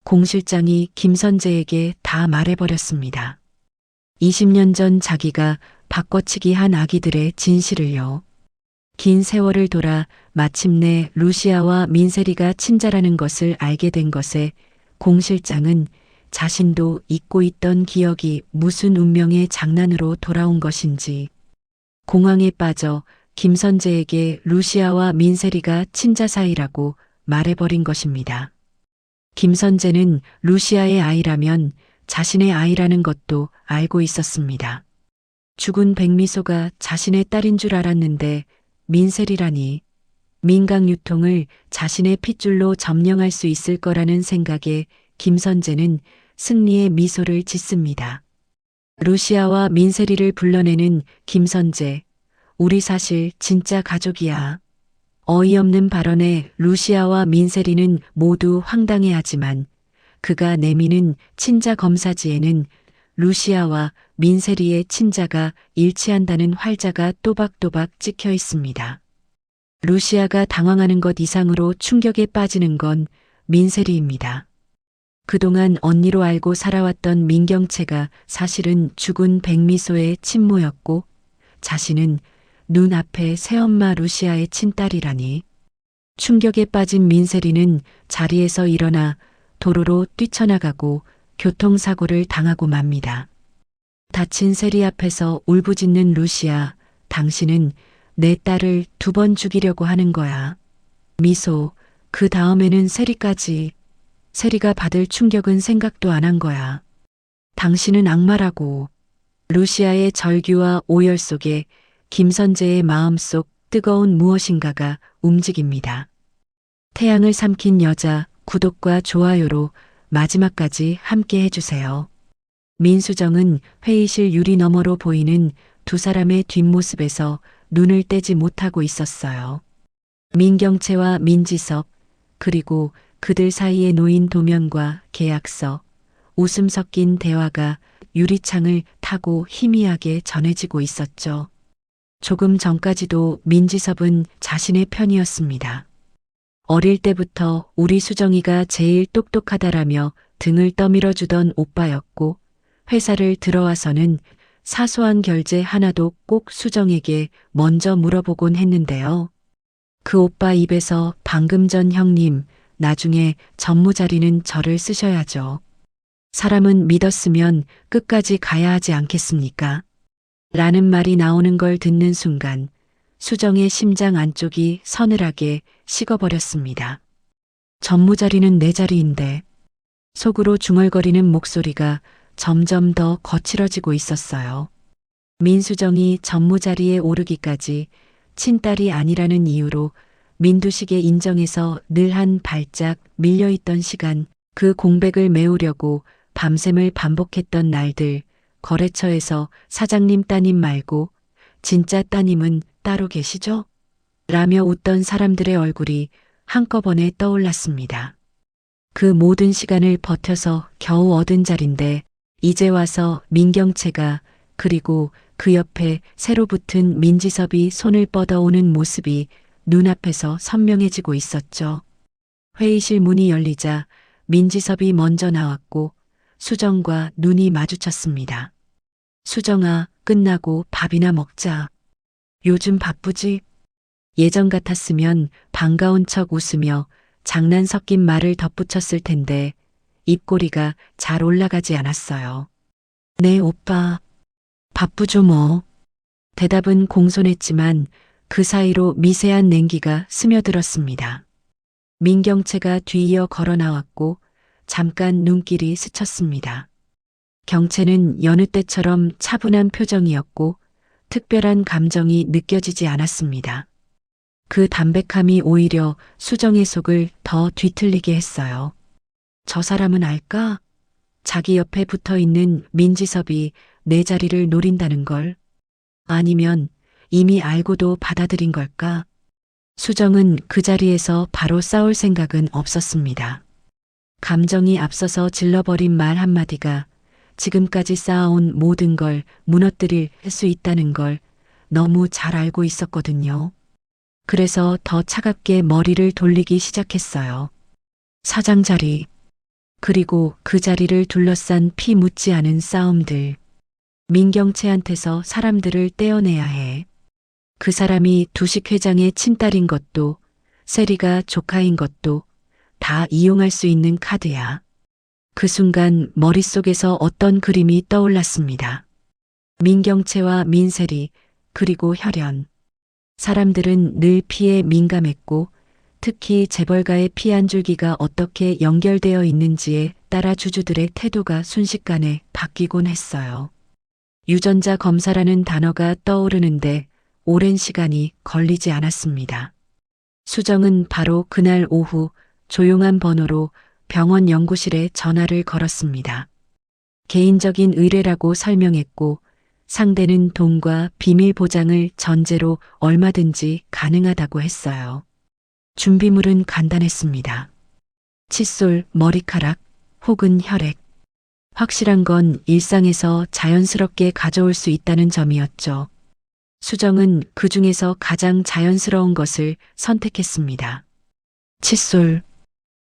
공 실장이 김선재에게 다 말해버렸습니다. 20년 전 자기가 바꿔치기 한 아기들의 진실을요. 긴 세월을 돌아 마침내 루시아와 민세리가 친자라는 것을 알게 된 것에 공 실장은 자신도 잊고 있던 기억이 무슨 운명의 장난으로 돌아온 것인지 공황에 빠져 김선재에게 루시아와 민세리가 친자 사이라고 말해버린 것입니다. 김선재는 루시아의 아이라면 자신의 아이라는 것도 알고 있었습니다. 죽은 백미소가 자신의 딸인 줄 알았는데 민세리라니 민강 유통을 자신의 핏줄로 점령할 수 있을 거라는 생각에 김선재는 승리의 미소를 짓습니다. 루시아와 민세리를 불러내는 김선재, 우리 사실 진짜 가족이야. 어이없는 발언에 루시아와 민세리는 모두 황당해하지만 그가 내미는 친자 검사지에는 루시아와 민세리의 친자가 일치한다는 활자가 또박또박 찍혀 있습니다. 루시아가 당황하는 것 이상으로 충격에 빠지는 건 민세리입니다. 그동안 언니로 알고 살아왔던 민경채가 사실은 죽은 백미소의 친모였고 자신은 눈앞에 새엄마 루시아의 친딸이라니. 충격에 빠진 민세리는 자리에서 일어나 도로로 뛰쳐나가고 교통사고를 당하고 맙니다. 다친 세리 앞에서 울부짖는 루시아, 당신은 내 딸을 2번 죽이려고 하는 거야. 미소, 그 다음에는 세리까지. 세리가 받을 충격은 생각도 안 한 거야. 당신은 악마라고. 루시아의 절규와 오열 속에 김선재의 마음속 뜨거운 무엇인가가 움직입니다. 태양을 삼킨 여자, 구독과 좋아요로 마지막까지 함께 해주세요. 민수정은 회의실 유리 너머로 보이는 두 사람의 뒷모습에서 눈을 떼지 못하고 있었어요. 민경채와 민지섭, 그리고 그들 사이에 놓인 도면과 계약서, 웃음 섞인 대화가 유리창을 타고 희미하게 전해지고 있었죠. 조금 전까지도 민지섭은 자신의 편이었습니다. 어릴 때부터 우리 수정이가 제일 똑똑하다라며 등을 떠밀어 주던 오빠였고 회사를 들어와서는 사소한 결제 하나도 꼭 수정에게 먼저 물어보곤 했는데요. 그 오빠 입에서 방금 전 형님, 나중에 전무자리는 저를 쓰셔야죠. 사람은 믿었으면 끝까지 가야 하지 않겠습니까? 라는 말이 나오는 걸 듣는 순간 수정의 심장 안쪽이 서늘하게 식어버렸습니다. 전무자리는 내 자리인데. 속으로 중얼거리는 목소리가 점점 더 거칠어지고 있었어요. 민수정이 전무자리에 오르기까지 친딸이 아니라는 이유로 민두식의 인정에서 늘 한 발짝 밀려있던 시간, 그 공백을 메우려고 밤샘을 반복했던 날들, 거래처에서 사장님 따님 말고 진짜 따님은 따로 계시죠? 라며 웃던 사람들의 얼굴이 한꺼번에 떠올랐습니다. 그 모든 시간을 버텨서 겨우 얻은 자리인데 이제 와서 민경채가 그리고 그 옆에 새로 붙은 민지섭이 손을 뻗어오는 모습이 눈앞에서 선명해지고 있었죠. 회의실 문이 열리자 민지섭이 먼저 나왔고 수정과 눈이 마주쳤습니다. 수정아, 끝나고 밥이나 먹자. 요즘 바쁘지? 예전 같았으면 반가운 척 웃으며 장난 섞인 말을 덧붙였을 텐데 입꼬리가 잘 올라가지 않았어요. 네, 오빠. 바쁘죠 뭐. 대답은 공손했지만 그 사이로 미세한 냉기가 스며들었습니다. 민경채가 뒤이어 걸어 나왔고 잠깐 눈길이 스쳤습니다. 경채는 여느 때처럼 차분한 표정이었고 특별한 감정이 느껴지지 않았습니다. 그 담백함이 오히려 수정의 속을 더 뒤틀리게 했어요. 저 사람은 알까? 자기 옆에 붙어 있는 민지섭이 내 자리를 노린다는 걸. 아니면 이미 알고도 받아들인 걸까? 수정은 그 자리에서 바로 싸울 생각은 없었습니다. 감정이 앞서서 질러버린 말 한마디가 지금까지 쌓아온 모든 걸 무너뜨릴 수 있다는 걸 너무 잘 알고 있었거든요. 그래서 더 차갑게 머리를 돌리기 시작했어요. 사장 자리. 그리고 그 자리를 둘러싼 피 묻지 않은 싸움들. 민경채한테서 사람들을 떼어내야 해. 그 사람이 두식회장의 친딸인 것도, 세리가 조카인 것도 다 이용할 수 있는 카드야. 그 순간 머릿속에서 어떤 그림이 떠올랐습니다. 민경채와 민세리, 그리고 혈연. 사람들은 늘 피에 민감했고 특히 재벌가의 피 한 줄기가 어떻게 연결되어 있는지에 따라 주주들의 태도가 순식간에 바뀌곤 했어요. 유전자 검사라는 단어가 떠오르는데 오랜 시간이 걸리지 않았습니다. 수정은 바로 그날 오후 조용한 번호로 병원 연구실에 전화를 걸었습니다. 개인적인 의뢰라고 설명했고 상대는 돈과 비밀 보장을 전제로 얼마든지 가능하다고 했어요. 준비물은 간단했습니다. 칫솔, 머리카락 혹은 혈액. 확실한 건 일상에서 자연스럽게 가져올 수 있다는 점이었죠. 수정은 그 중에서 가장 자연스러운 것을 선택했습니다. 칫솔.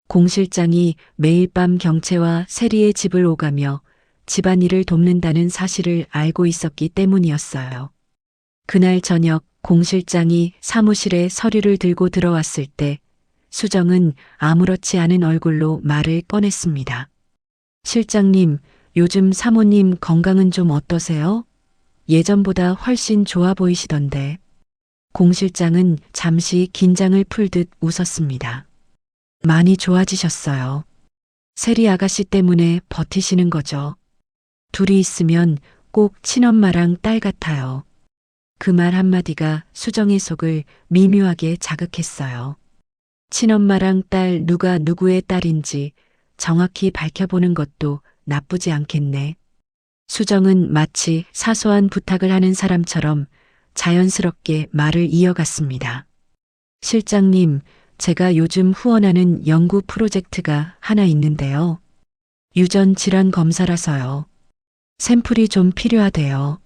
공 실장이 매일 밤 경채와 세리의 집을 오가며 집안일을 돕는다는 사실을 알고 있었기 때문이었어요. 그날 저녁 공 실장이 사무실에 서류를 들고 들어왔을 때 수정은 아무렇지 않은 얼굴로 말을 꺼냈습니다. 실장님, 요즘 사모님 건강은 좀 어떠세요? 예전보다 훨씬 좋아 보이시던데. 공 실장은 잠시 긴장을 풀듯 웃었습니다. 많이 좋아지셨어요. 세리 아가씨 때문에 버티시는 거죠. 둘이 있으면 꼭 친엄마랑 딸 같아요. 그 말 한마디가 수정의 속을 미묘하게 자극했어요. 친엄마랑 딸 누가 누구의 딸인지 정확히 밝혀보는 것도 나쁘지 않겠네. 수정은 마치 사소한 부탁을 하는 사람처럼 자연스럽게 말을 이어갔습니다. 실장님, 제가 요즘 후원하는 연구 프로젝트가 하나 있는데요. 유전 질환 검사라서요. 샘플이 좀 필요하대요.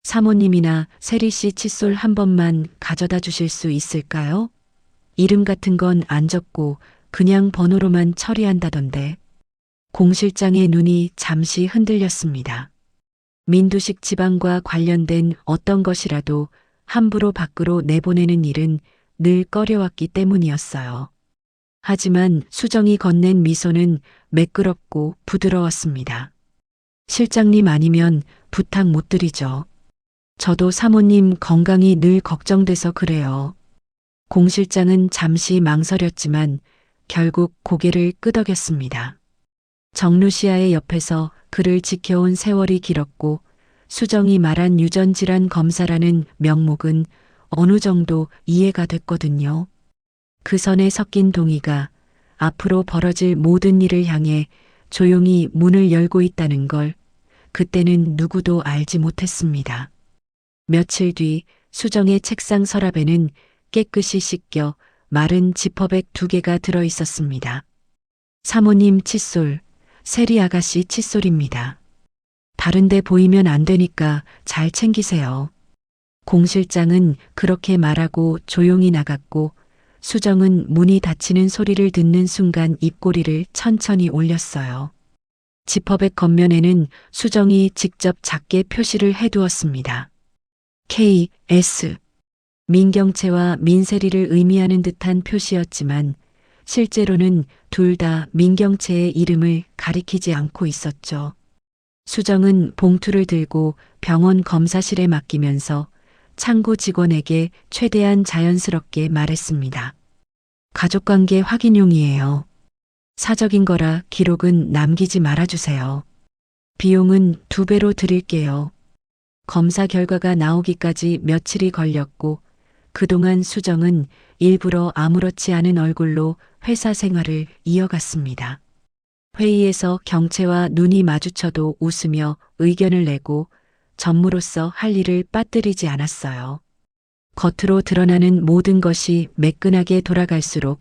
사모님이나 세리 씨 칫솔 한 번만 가져다 주실 수 있을까요? 이름 같은 건 안 적고 그냥 번호로만 처리한다던데. 공 실장의 눈이 잠시 흔들렸습니다. 민두식 집안과 관련된 어떤 것이라도 함부로 밖으로 내보내는 일은 늘 꺼려왔기 때문이었어요. 하지만 수정이 건넨 미소는 매끄럽고 부드러웠습니다. 실장님 아니면 부탁 못 드리죠. 저도 사모님 건강이 늘 걱정돼서 그래요. 공 실장은 잠시 망설였지만 결국 고개를 끄덕였습니다. 정루시아의 옆에서 그를 지켜온 세월이 길었고 수정이 말한 유전질환 검사라는 명목은 어느 정도 이해가 됐거든요. 그 선에 섞인 동의가 앞으로 벌어질 모든 일을 향해 조용히 문을 열고 있다는 걸 그때는 누구도 알지 못했습니다. 며칠 뒤 수정의 책상 서랍에는 깨끗이 씻겨 마른 지퍼백 2개가 들어 있었습니다. 사모님 칫솔, 세리 아가씨 칫솔입니다. 다른데 보이면 안 되니까 잘 챙기세요. 공 실장은 그렇게 말하고 조용히 나갔고 수정은 문이 닫히는 소리를 듣는 순간 입꼬리를 천천히 올렸어요. 지퍼백 겉면에는 수정이 직접 작게 표시를 해두었습니다. K.S. 민경채와 민세리를 의미하는 듯한 표시였지만 실제로는 둘 다 민경채의 이름을 가리키지 않고 있었죠. 수정은 봉투를 들고 병원 검사실에 맡기면서 창구 직원에게 최대한 자연스럽게 말했습니다. 가족관계 확인용이에요. 사적인 거라 기록은 남기지 말아주세요. 비용은 2배로 드릴게요. 검사 결과가 나오기까지 며칠이 걸렸고 그동안 수정은 일부러 아무렇지 않은 얼굴로 회사 생활을 이어갔습니다. 회의에서 경채와 눈이 마주쳐도 웃으며 의견을 내고 전무로서 할 일을 빠뜨리지 않았어요. 겉으로 드러나는 모든 것이 매끈하게 돌아갈수록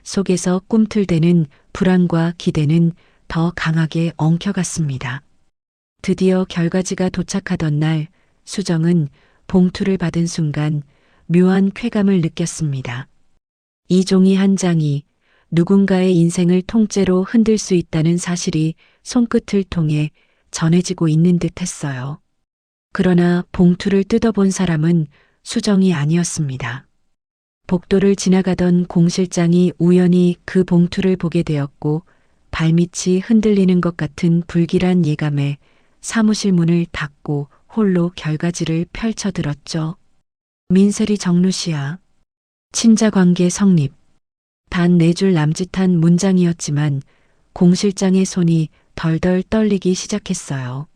속에서 꿈틀대는 불안과 기대는 더 강하게 엉켜갔습니다. 드디어 결과지가 도착하던 날 수정은 봉투를 받은 순간 묘한 쾌감을 느꼈습니다. 이 종이 한 장이 누군가의 인생을 통째로 흔들 수 있다는 사실이 손끝을 통해 전해지고 있는 듯 했어요. 그러나 봉투를 뜯어본 사람은 수정이 아니었습니다. 복도를 지나가던 공 실장이 우연히 그 봉투를 보게 되었고 발밑이 흔들리는 것 같은 불길한 예감에 사무실 문을 닫고 홀로 결과지를 펼쳐들었죠. 민세리 정루시야. 친자관계 성립. 단 4줄 남짓한 문장이었지만 공 실장의 손이 덜덜 떨리기 시작했어요.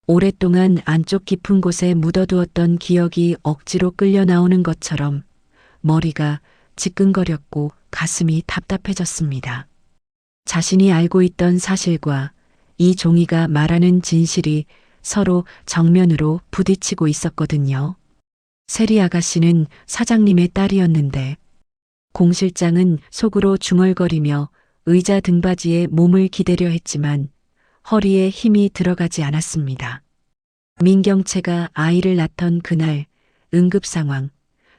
오랫동안 안쪽 깊은 곳에 묻어두었던 기억이 억지로 끌려 나오는 것처럼 머리가 지끈거렸고 가슴이 답답해졌습니다. 자신이 알고 있던 사실과 이 종이가 말하는 진실이 서로 정면으로 부딪히고 있었거든요. 세리 아가씨는 사장님의 딸이었는데 공 실장은 속으로 중얼거리며 의자 등받이에 몸을 기대려 했지만 허리에 힘이 들어가지 않았습니다. 민경채가 아이를 낳던 그날 응급 상황,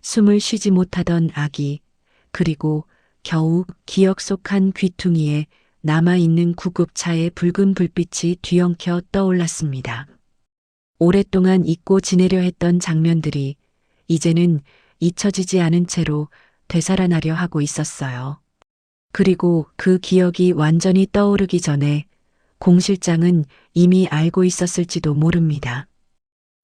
숨을 쉬지 못하던 아기, 그리고 겨우 기억 속 한 귀퉁이에 남아있는 구급차의 붉은 불빛이 뒤엉켜 떠올랐습니다. 오랫동안 잊고 지내려 했던 장면들이 이제는 잊혀지지 않은 채로 되살아나려 하고 있었어요. 그리고 그 기억이 완전히 떠오르기 전에 공 실장은 이미 알고 있었을지도 모릅니다.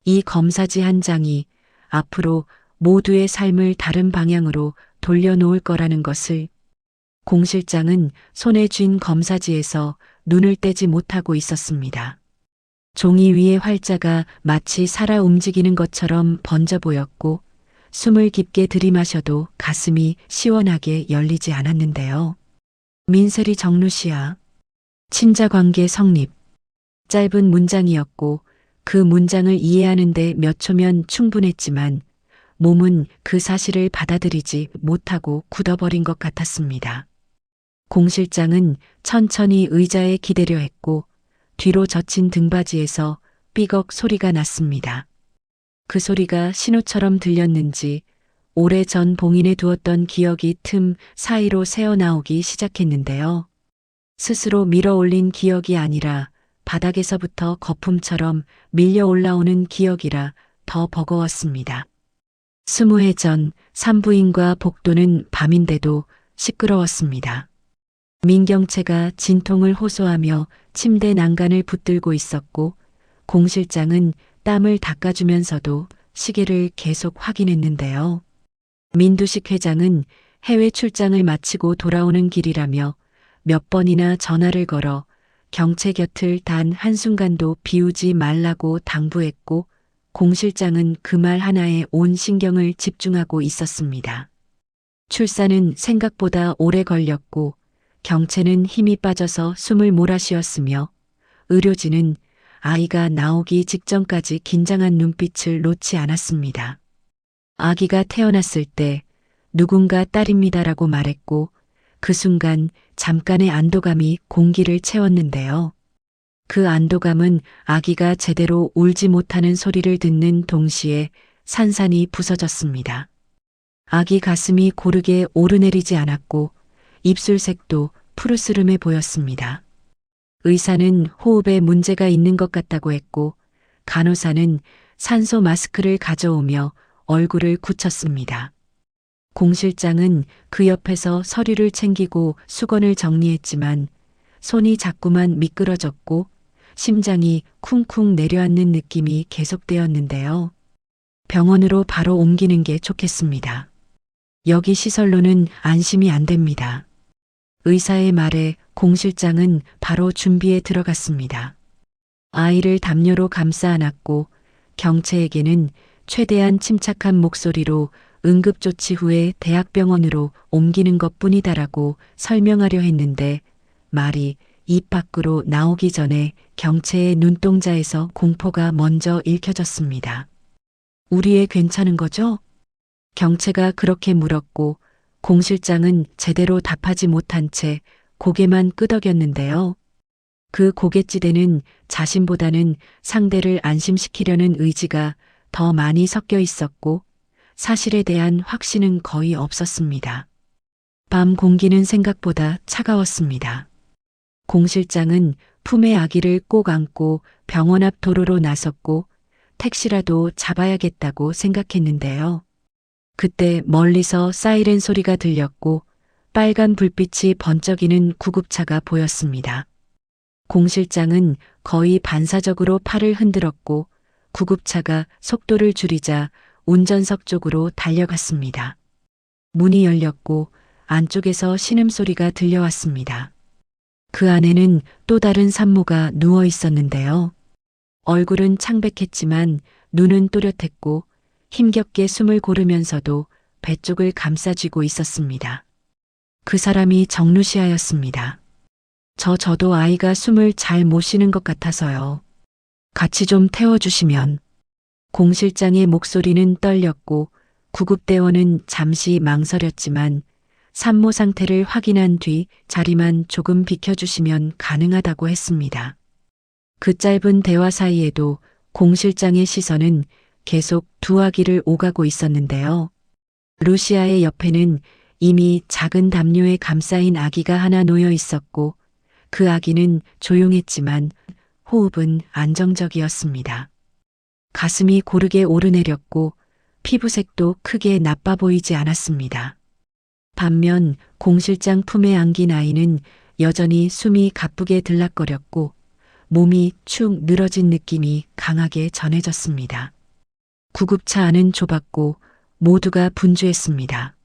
이 검사지 한 장이 앞으로 모두의 삶을 다른 방향으로 돌려놓을 거라는 것을 공 실장은 손에 쥔 검사지에서 눈을 떼지 못하고 있었습니다. 종이 위의 활자가 마치 살아 움직이는 것처럼 번져 보였고 숨을 깊게 들이마셔도 가슴이 시원하게 열리지 않았는데요. 민세리 정루시야. 친자관계 성립. 짧은 문장이었고 그 문장을 이해하는데 몇 초면 충분했지만 몸은 그 사실을 받아들이지 못하고 굳어버린 것 같았습니다. 공 실장은 천천히 의자에 기대려 했고 뒤로 젖힌 등받이에서 삐걱 소리가 났습니다. 그 소리가 신호처럼 들렸는지 오래전 봉인해 두었던 기억이 틈 사이로 새어나오기 시작했는데요. 스스로 밀어 올린 기억이 아니라 바닥에서부터 거품처럼 밀려 올라오는 기억이라 더 버거웠습니다. 20해 전 산부인과 복도는 밤인데도 시끄러웠습니다. 민경채가 진통을 호소하며 침대 난간을 붙들고 있었고 공 실장은 땀을 닦아주면서도 시계를 계속 확인했는데요. 민두식 회장은 해외 출장을 마치고 돌아오는 길이라며 몇 번이나 전화를 걸어 경채 곁을 단 한순간도 비우지 말라고 당부했고 공 실장은 그 말 하나에 온 신경을 집중하고 있었습니다. 출산은 생각보다 오래 걸렸고 경채는 힘이 빠져서 숨을 몰아쉬었으며 의료진은 아이가 나오기 직전까지 긴장한 눈빛을 놓지 않았습니다. 아기가 태어났을 때 누군가 딸입니다라고 말했고 그 순간 잠깐의 안도감이 공기를 채웠는데요. 그 안도감은 아기가 제대로 울지 못하는 소리를 듣는 동시에 산산이 부서졌습니다. 아기 가슴이 고르게 오르내리지 않았고 입술색도 푸르스름해 보였습니다. 의사는 호흡에 문제가 있는 것 같다고 했고 간호사는 산소 마스크를 가져오며 얼굴을 굳혔습니다. 공 실장은 그 옆에서 서류를 챙기고 수건을 정리했지만 손이 자꾸만 미끄러졌고 심장이 쿵쿵 내려앉는 느낌이 계속되었는데요. 병원으로 바로 옮기는 게 좋겠습니다. 여기 시설로는 안심이 안 됩니다. 의사의 말에 공 실장은 바로 준비에 들어갔습니다. 아이를 담요로 감싸 안았고 경채에게는 최대한 침착한 목소리로 응급조치 후에 대학병원으로 옮기는 것뿐이다라고 설명하려 했는데 말이 입 밖으로 나오기 전에 경채의 눈동자에서 공포가 먼저 읽혀졌습니다. 우리 애 괜찮은 거죠? 경채가 그렇게 물었고 공 실장은 제대로 답하지 못한 채 고개만 끄덕였는데요. 그 고갯지대는 자신보다는 상대를 안심시키려는 의지가 더 많이 섞여 있었고 사실에 대한 확신은 거의 없었습니다. 밤 공기는 생각보다 차가웠습니다. 공 실장은 품에 아기를 꼭 안고 병원 앞 도로로 나섰고 택시라도 잡아야겠다고 생각했는데요. 그때 멀리서 사이렌 소리가 들렸고 빨간 불빛이 번쩍이는 구급차가 보였습니다. 공 실장은 거의 반사적으로 팔을 흔들었고 구급차가 속도를 줄이자 운전석 쪽으로 달려갔습니다. 문이 열렸고 안쪽에서 신음소리가 들려왔습니다. 그 안에는 또 다른 산모가 누워 있었는데요. 얼굴은 창백했지만 눈은 또렷했고 힘겹게 숨을 고르면서도 배 쪽을 감싸쥐고 있었습니다. 그 사람이 정루시아였습니다. 저도 아이가 숨을 잘 못 쉬는 것 같아서요. 같이 좀 태워주시면. 공 실장의 목소리는 떨렸고 구급대원은 잠시 망설였지만 산모 상태를 확인한 뒤 자리만 조금 비켜주시면 가능하다고 했습니다. 그 짧은 대화 사이에도 공 실장의 시선은 계속 두 아기를 오가고 있었는데요. 루시아의 옆에는 이미 작은 담요에 감싸인 아기가 하나 놓여 있었고 그 아기는 조용했지만 호흡은 안정적이었습니다. 가슴이 고르게 오르내렸고 피부색도 크게 나빠 보이지 않았습니다. 반면 공 실장 품에 안긴 아이는 여전히 숨이 가쁘게 들락거렸고 몸이 축 늘어진 느낌이 강하게 전해졌습니다. 구급차 안은 좁았고 모두가 분주했습니다.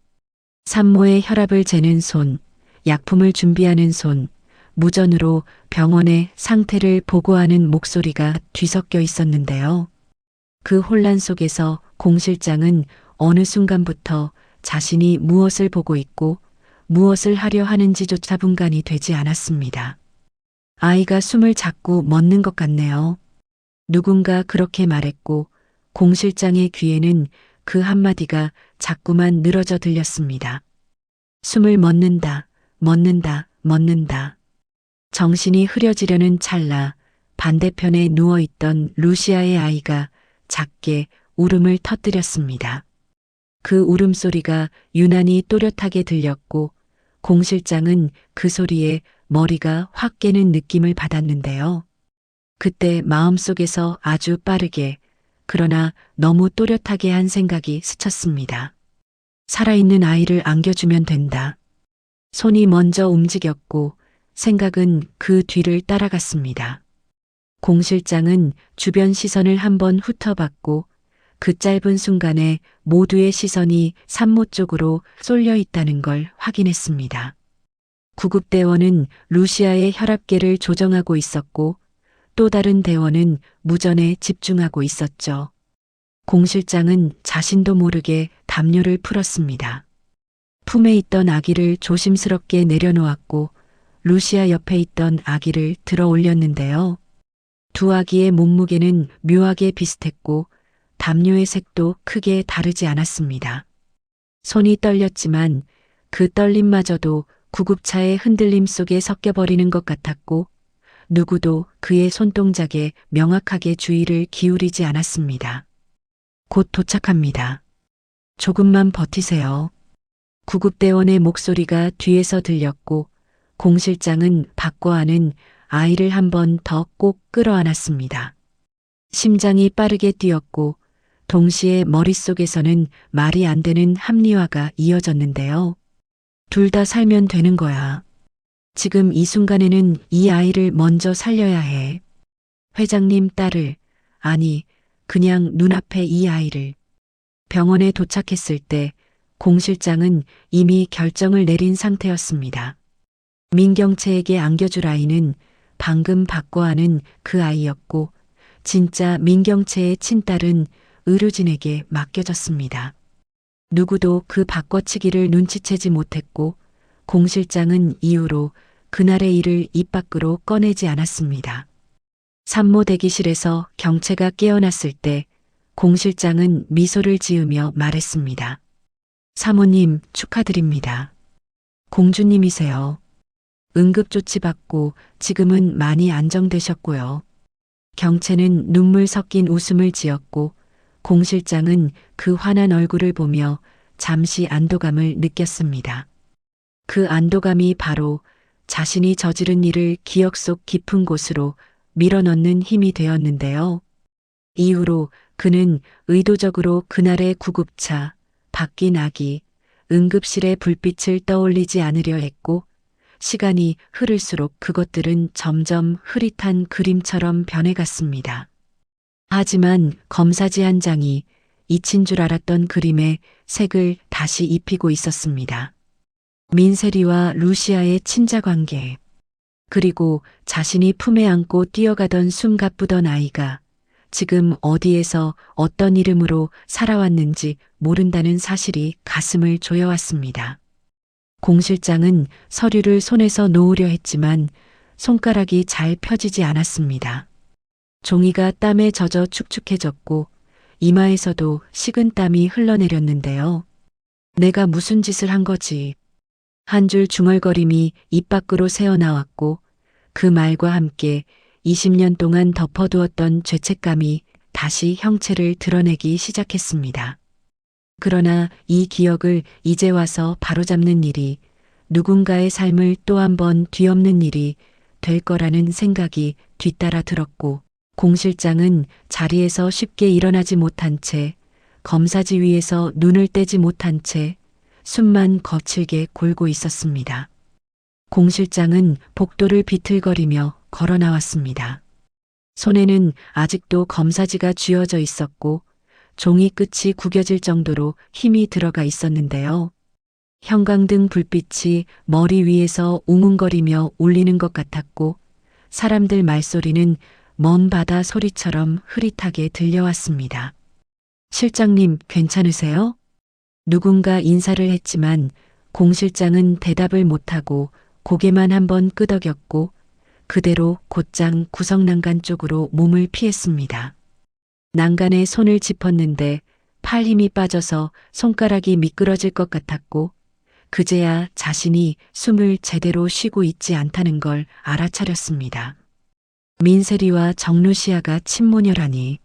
산모의 혈압을 재는 손, 약품을 준비하는 손, 무전으로 병원의 상태를 보고하는 목소리가 뒤섞여 있었는데요. 그 혼란 속에서 공 실장은 어느 순간부터 자신이 무엇을 보고 있고 무엇을 하려 하는지조차 분간이 되지 않았습니다. 아이가 숨을 자꾸 멎는 것 같네요. 누군가 그렇게 말했고 공 실장의 귀에는 그 한마디가 자꾸만 늘어져 들렸습니다. 숨을 멎는다, 멎는다, 멎는다. 정신이 흐려지려는 찰나 반대편에 누워있던 루시아의 아이가 작게 울음을 터뜨렸습니다. 그 울음소리가 유난히 또렷하게 들렸고 공 실장은 그 소리에 머리가 확 깨는 느낌을 받았는데요. 그때 마음속에서 아주 빠르게 그러나 너무 또렷하게 한 생각이 스쳤습니다. 살아있는 아이를 안겨주면 된다. 손이 먼저 움직였고 생각은 그 뒤를 따라갔습니다. 공 실장은 주변 시선을 한번 훑어봤고 그 짧은 순간에 모두의 시선이 산모 쪽으로 쏠려 있다는 걸 확인했습니다. 구급대원은 루시아의 혈압계를 조정하고 있었고 또 다른 대원은 무전에 집중하고 있었죠. 공 실장은 자신도 모르게 담요를 풀었습니다. 품에 있던 아기를 조심스럽게 내려놓았고 루시아 옆에 있던 아기를 들어 올렸는데요. 두 아기의 몸무게는 묘하게 비슷했고 담요의 색도 크게 다르지 않았습니다. 손이 떨렸지만 그 떨림마저도 구급차의 흔들림 속에 섞여버리는 것 같았고 누구도 그의 손동작에 명확하게 주의를 기울이지 않았습니다. 곧 도착합니다. 조금만 버티세요. 구급대원의 목소리가 뒤에서 들렸고 공 실장은 받고 안은 아이를 한 번 더 꼭 끌어안았습니다. 심장이 빠르게 뛰었고 동시에 머릿속에서는 말이 안 되는 합리화가 이어졌는데요. 둘 다 살면 되는 거야. 지금 이 순간에는 이 아이를 먼저 살려야 해. 회장님 딸을, 아니, 그냥 눈앞에 이 아이를. 병원에 도착했을 때 공 실장은 이미 결정을 내린 상태였습니다. 민경채에게 안겨줄 아이는 방금 받고 하는 그 아이였고 진짜 민경채의 친딸은 의료진에게 맡겨졌습니다. 누구도 그 바꿔치기를 눈치채지 못했고 공 실장은 이후로 그날의 일을 입 밖으로 꺼내지 않았습니다. 산모 대기실에서 경채가 깨어났을 때 공 실장은 미소를 지으며 말했습니다. 사모님 축하드립니다. 공주님이세요. 응급조치받고 지금은 많이 안정되셨고요. 경채는 눈물 섞인 웃음을 지었고 공 실장은 그 환한 얼굴을 보며 잠시 안도감을 느꼈습니다. 그 안도감이 바로 자신이 저지른 일을 기억 속 깊은 곳으로 밀어넣는 힘이 되었는데요. 이후로 그는 의도적으로 그날의 구급차, 바뀐 아기, 응급실의 불빛을 떠올리지 않으려 했고, 시간이 흐를수록 그것들은 점점 흐릿한 그림처럼 변해갔습니다. 하지만 검사지 한 장이 잊힌 줄 알았던 그림에 색을 다시 입히고 있었습니다. 민세리와 루시아의 친자 관계, 그리고 자신이 품에 안고 뛰어가던 숨가쁘던 아이가 지금 어디에서 어떤 이름으로 살아왔는지 모른다는 사실이 가슴을 조여왔습니다. 공 실장은 서류를 손에서 놓으려 했지만 손가락이 잘 펴지지 않았습니다. 종이가 땀에 젖어 축축해졌고 이마에서도 식은 땀이 흘러내렸는데요. 내가 무슨 짓을 한 거지? 한 줄 중얼거림이 입 밖으로 새어나왔고 그 말과 함께 20년 동안 덮어두었던 죄책감이 다시 형체를 드러내기 시작했습니다. 그러나 이 기억을 이제 와서 바로잡는 일이, 누군가의 삶을 또 한 번 뒤엎는 일이 될 거라는 생각이 뒤따라 들었고, 공 실장은 자리에서 쉽게 일어나지 못한 채, 검사지 위에서 눈을 떼지 못한 채 숨만 거칠게 골고 있었습니다. 공 실장은 복도를 비틀거리며 걸어 나왔습니다. 손에는 아직도 검사지가 쥐어져 있었고 종이 끝이 구겨질 정도로 힘이 들어가 있었는데요. 형광등 불빛이 머리 위에서 웅웅거리며 울리는 것 같았고 사람들 말소리는 먼 바다 소리처럼 흐릿하게 들려왔습니다. 실장님, 괜찮으세요? 누군가 인사를 했지만 공 실장은 대답을 못하고 고개만 한번 끄덕였고 그대로 곧장 구석 난간 쪽으로 몸을 피했습니다. 난간에 손을 짚었는데 팔 힘이 빠져서 손가락이 미끄러질 것 같았고 그제야 자신이 숨을 제대로 쉬고 있지 않다는 걸 알아차렸습니다. 민세리와 정루시아가 친모녀라니.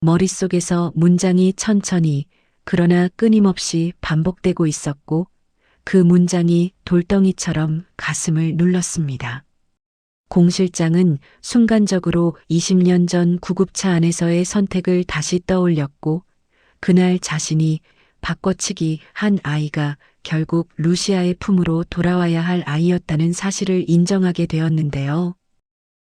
머릿속에서 문장이 천천히 그러나 끊임없이 반복되고 있었고 그 문장이 돌덩이처럼 가슴을 눌렀습니다. 공 실장은 순간적으로 20년 전 구급차 안에서의 선택을 다시 떠올렸고 그날 자신이 바꿔치기 한 아이가 결국 루시아의 품으로 돌아와야 할 아이였다는 사실을 인정하게 되었는데요.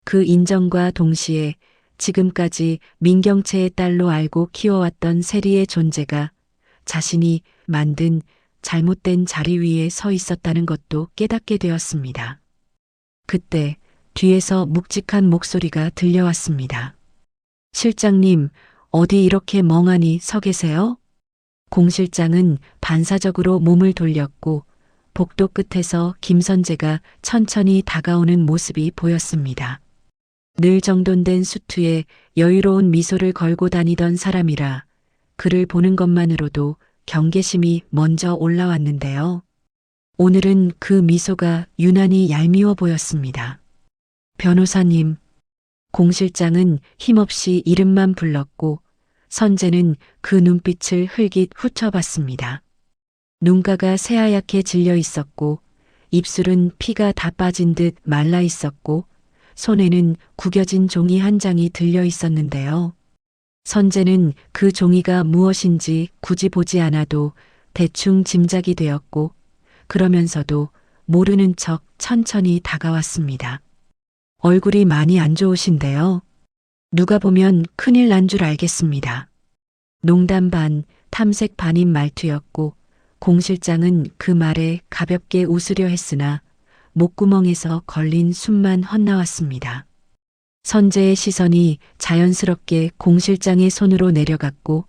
그 인정과 동시에 지금까지 민경채의 딸로 알고 키워왔던 세리의 존재가 자신이 만든 잘못된 자리 위에 서 있었다는 것도 깨닫게 되었습니다. 그때 뒤에서 묵직한 목소리가 들려왔습니다. 실장님, 어디 이렇게 멍하니 서 계세요? 공 실장은 반사적으로 몸을 돌렸고 복도 끝에서 김선재가 천천히 다가오는 모습이 보였습니다. 늘 정돈된 수트에 여유로운 미소를 걸고 다니던 사람이라 그를 보는 것만으로도 경계심이 먼저 올라왔는데요. 오늘은 그 미소가 유난히 얄미워 보였습니다. 변호사님, 공 실장은 힘없이 이름만 불렀고 선재는 그 눈빛을 흘깃 훑어봤습니다. 눈가가 새하얗게 질려 있었고 입술은 피가 다 빠진 듯 말라 있었고 손에는 구겨진 종이 한 장이 들려 있었는데요. 선재는 그 종이가 무엇인지 굳이 보지 않아도 대충 짐작이 되었고 그러면서도 모르는 척 천천히 다가왔습니다. 얼굴이 많이 안 좋으신데요. 누가 보면 큰일 난 줄 알겠습니다. 농담 반, 탐색 반인 말투였고 공 실장은 그 말에 가볍게 웃으려 했으나 목구멍에서 걸린 숨만 헛나왔습니다. 선재의 시선이 자연스럽게 공 실장의 손으로 내려갔고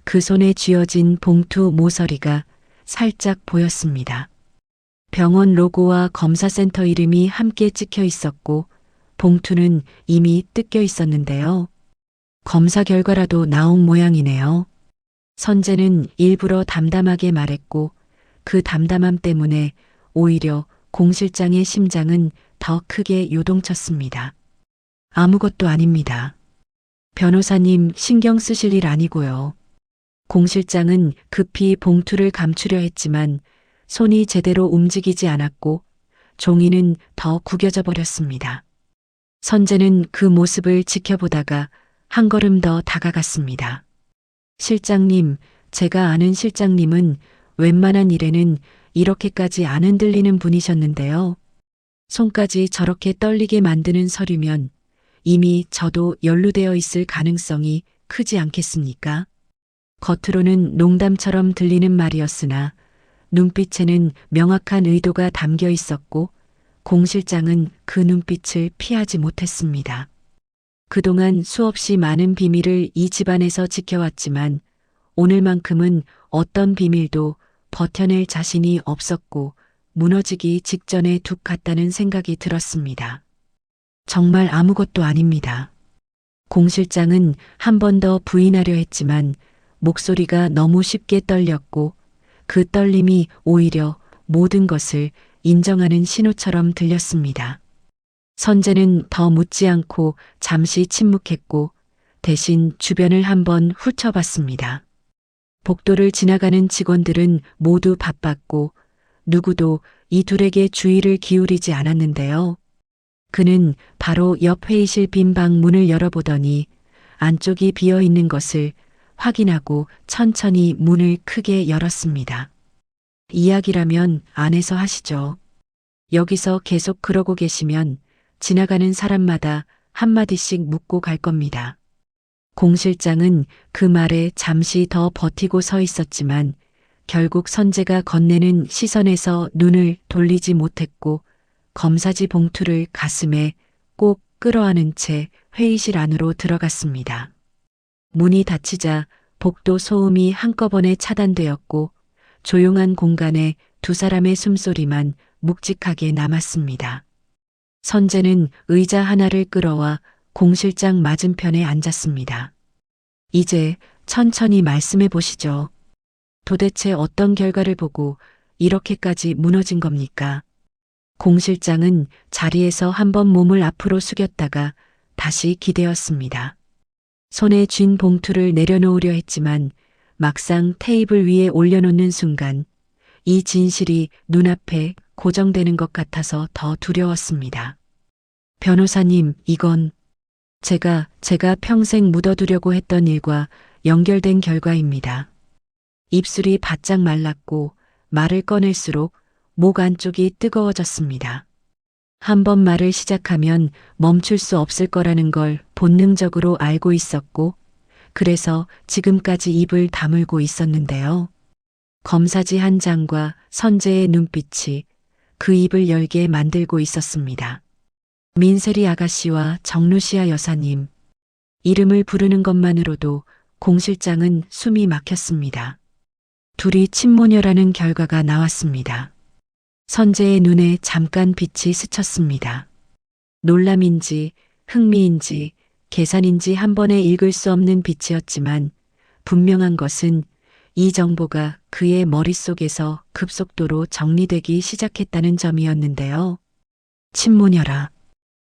그 손에 쥐어진 봉투 모서리가 살짝 보였습니다. 병원 로고와 검사센터 이름이 함께 찍혀 있었고 봉투는 이미 뜯겨 있었는데요. 검사 결과라도 나온 모양이네요. 선재는 일부러 담담하게 말했고 그 담담함 때문에 오히려 공 실장의 심장은 더 크게 요동쳤습니다. 아무것도 아닙니다. 변호사님 신경 쓰실 일 아니고요. 공 실장은 급히 봉투를 감추려 했지만 손이 제대로 움직이지 않았고 종이는 더 구겨져 버렸습니다. 선재는 그 모습을 지켜보다가 한 걸음 더 다가갔습니다. 실장님, 제가 아는 실장님은 웬만한 일에는 이렇게까지 안 흔들리는 분이셨는데요. 손까지 저렇게 떨리게 만드는 서류면 이미 저도 연루되어 있을 가능성이 크지 않겠습니까? 겉으로는 농담처럼 들리는 말이었으나 눈빛에는 명확한 의도가 담겨 있었고 공 실장은 그 눈빛을 피하지 못했습니다. 그동안 수없이 많은 비밀을 이 집안에서 지켜왔지만 오늘만큼은 어떤 비밀도 버텨낼 자신이 없었고 무너지기 직전에 툭 갔다는 생각이 들었습니다. 정말 아무것도 아닙니다. 공 실장은 한 번 더 부인하려 했지만 목소리가 너무 쉽게 떨렸고 그 떨림이 오히려 모든 것을 인정하는 신호처럼 들렸습니다. 선재는 더 묻지 않고 잠시 침묵했고 대신 주변을 한번 훑어봤습니다. 복도를 지나가는 직원들은 모두 바빴고 누구도 이 둘에게 주의를 기울이지 않았는데요. 그는 바로 옆 회의실 빈 방 문을 열어보더니 안쪽이 비어 있는 것을 확인하고 천천히 문을 크게 열었습니다. 이야기라면 안에서 하시죠. 여기서 계속 그러고 계시면 지나가는 사람마다 한마디씩 묻고 갈 겁니다. 공 실장은 그 말에 잠시 더 버티고 서 있었지만 결국 선재가 건네는 시선에서 눈을 돌리지 못했고 검사지 봉투를 가슴에 꼭 끌어안은 채 회의실 안으로 들어갔습니다. 문이 닫히자 복도 소음이 한꺼번에 차단되었고 조용한 공간에 두 사람의 숨소리만 묵직하게 남았습니다. 선재는 의자 하나를 끌어와 공 실장 맞은편에 앉았습니다. 이제 천천히 말씀해 보시죠. 도대체 어떤 결과를 보고 이렇게까지 무너진 겁니까? 공 실장은 자리에서 한번 몸을 앞으로 숙였다가 다시 기대었습니다. 손에 쥔 봉투를 내려놓으려 했지만 막상 테이블 위에 올려놓는 순간 이 진실이 눈앞에 고정되는 것 같아서 더 두려웠습니다. 변호사님, 이건 제가 평생 묻어두려고 했던 일과 연결된 결과입니다. 입술이 바짝 말랐고 말을 꺼낼수록 목 안쪽이 뜨거워졌습니다. 한 번 말을 시작하면 멈출 수 없을 거라는 걸 본능적으로 알고 있었고 그래서 지금까지 입을 다물고 있었는데요. 검사지 한 장과 선재의 눈빛이 그 입을 열게 만들고 있었습니다. 민세리 아가씨와 정루시아 여사님, 이름을 부르는 것만으로도 공 실장은 숨이 막혔습니다. 둘이 친모녀라는 결과가 나왔습니다. 선재의 눈에 잠깐 빛이 스쳤습니다. 놀람인지 흥미인지 계산인지 한 번에 읽을 수 없는 빛이었지만 분명한 것은 이 정보가 그의 머릿속에서 급속도로 정리되기 시작했다는 점이었는데요. 친모녀라.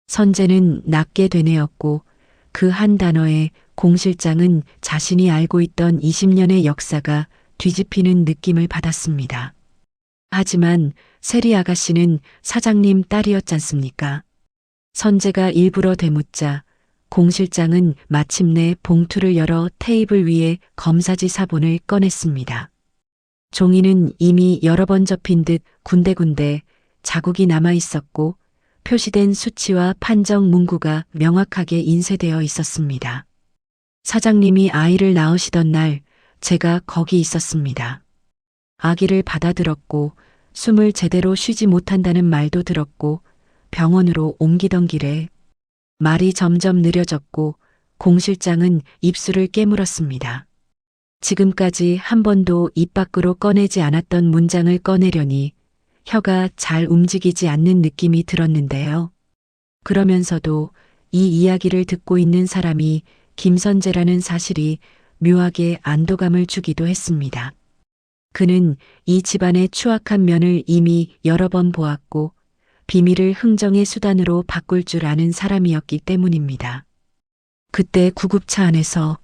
선재는 낮게 되뇌었고 그 한 단어에 공 실장은 자신이 알고 있던 20년의 역사가 뒤집히는 느낌을 받았습니다. 하지만 세리 아가씨는 사장님 딸이었잖습니까? 선재가 일부러 되묻자 공 실장은 마침내 봉투를 열어 테이블 위에 검사지 사본을 꺼냈습니다. 종이는 이미 여러 번 접힌 듯 군데군데 자국이 남아 있었고 표시된 수치와 판정 문구가 명확하게 인쇄되어 있었습니다. 사장님이 아이를 낳으시던 날 제가 거기 있었습니다. 아기를 받아들었고 숨을 제대로 쉬지 못한다는 말도 들었고 병원으로 옮기던 길에 말이 점점 느려졌고 공 실장은 입술을 깨물었습니다. 지금까지 한 번도 입 밖으로 꺼내지 않았던 문장을 꺼내려니 혀가 잘 움직이지 않는 느낌이 들었는데요. 그러면서도 이 이야기를 듣고 있는 사람이 김선재라는 사실이 묘하게 안도감을 주기도 했습니다. 그는 이 집안의 추악한 면을 이미 여러 번 보았고 비밀을 흥정의 수단으로 바꿀 줄 아는 사람이었기 때문입니다. 그때 구급차 안에서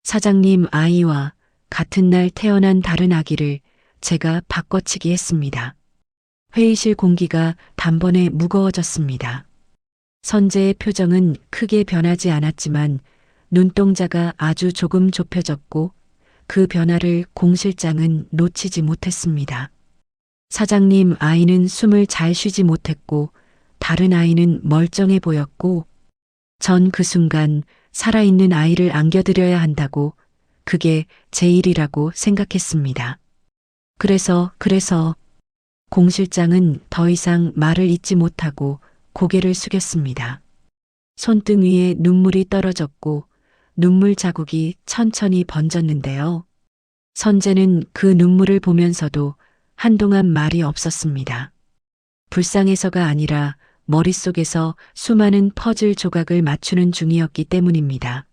사장님 아이와 같은 날 태어난 다른 아기를 제가 바꿔치기 했습니다. 회의실 공기가 단번에 무거워졌습니다. 선재의 표정은 크게 변하지 않았지만 눈동자가 아주 조금 좁혀졌고 그 변화를 공 실장은 놓치지 못했습니다. 사장님 아이는 숨을 잘 쉬지 못했고 다른 아이는 멀쩡해 보였고 전 그 순간 살아있는 아이를 안겨드려야 한다고 그게 제 일이라고 생각했습니다. 그래서 공 실장은 더 이상 말을 잇지 못하고 고개를 숙였습니다. 손등 위에 눈물이 떨어졌고 눈물 자국이 천천히 번졌는데요. 선재는 그 눈물을 보면서도 한동안 말이 없었습니다. 불쌍해서가 아니라 머릿속에서 수많은 퍼즐 조각을 맞추는 중이었기 때문입니다.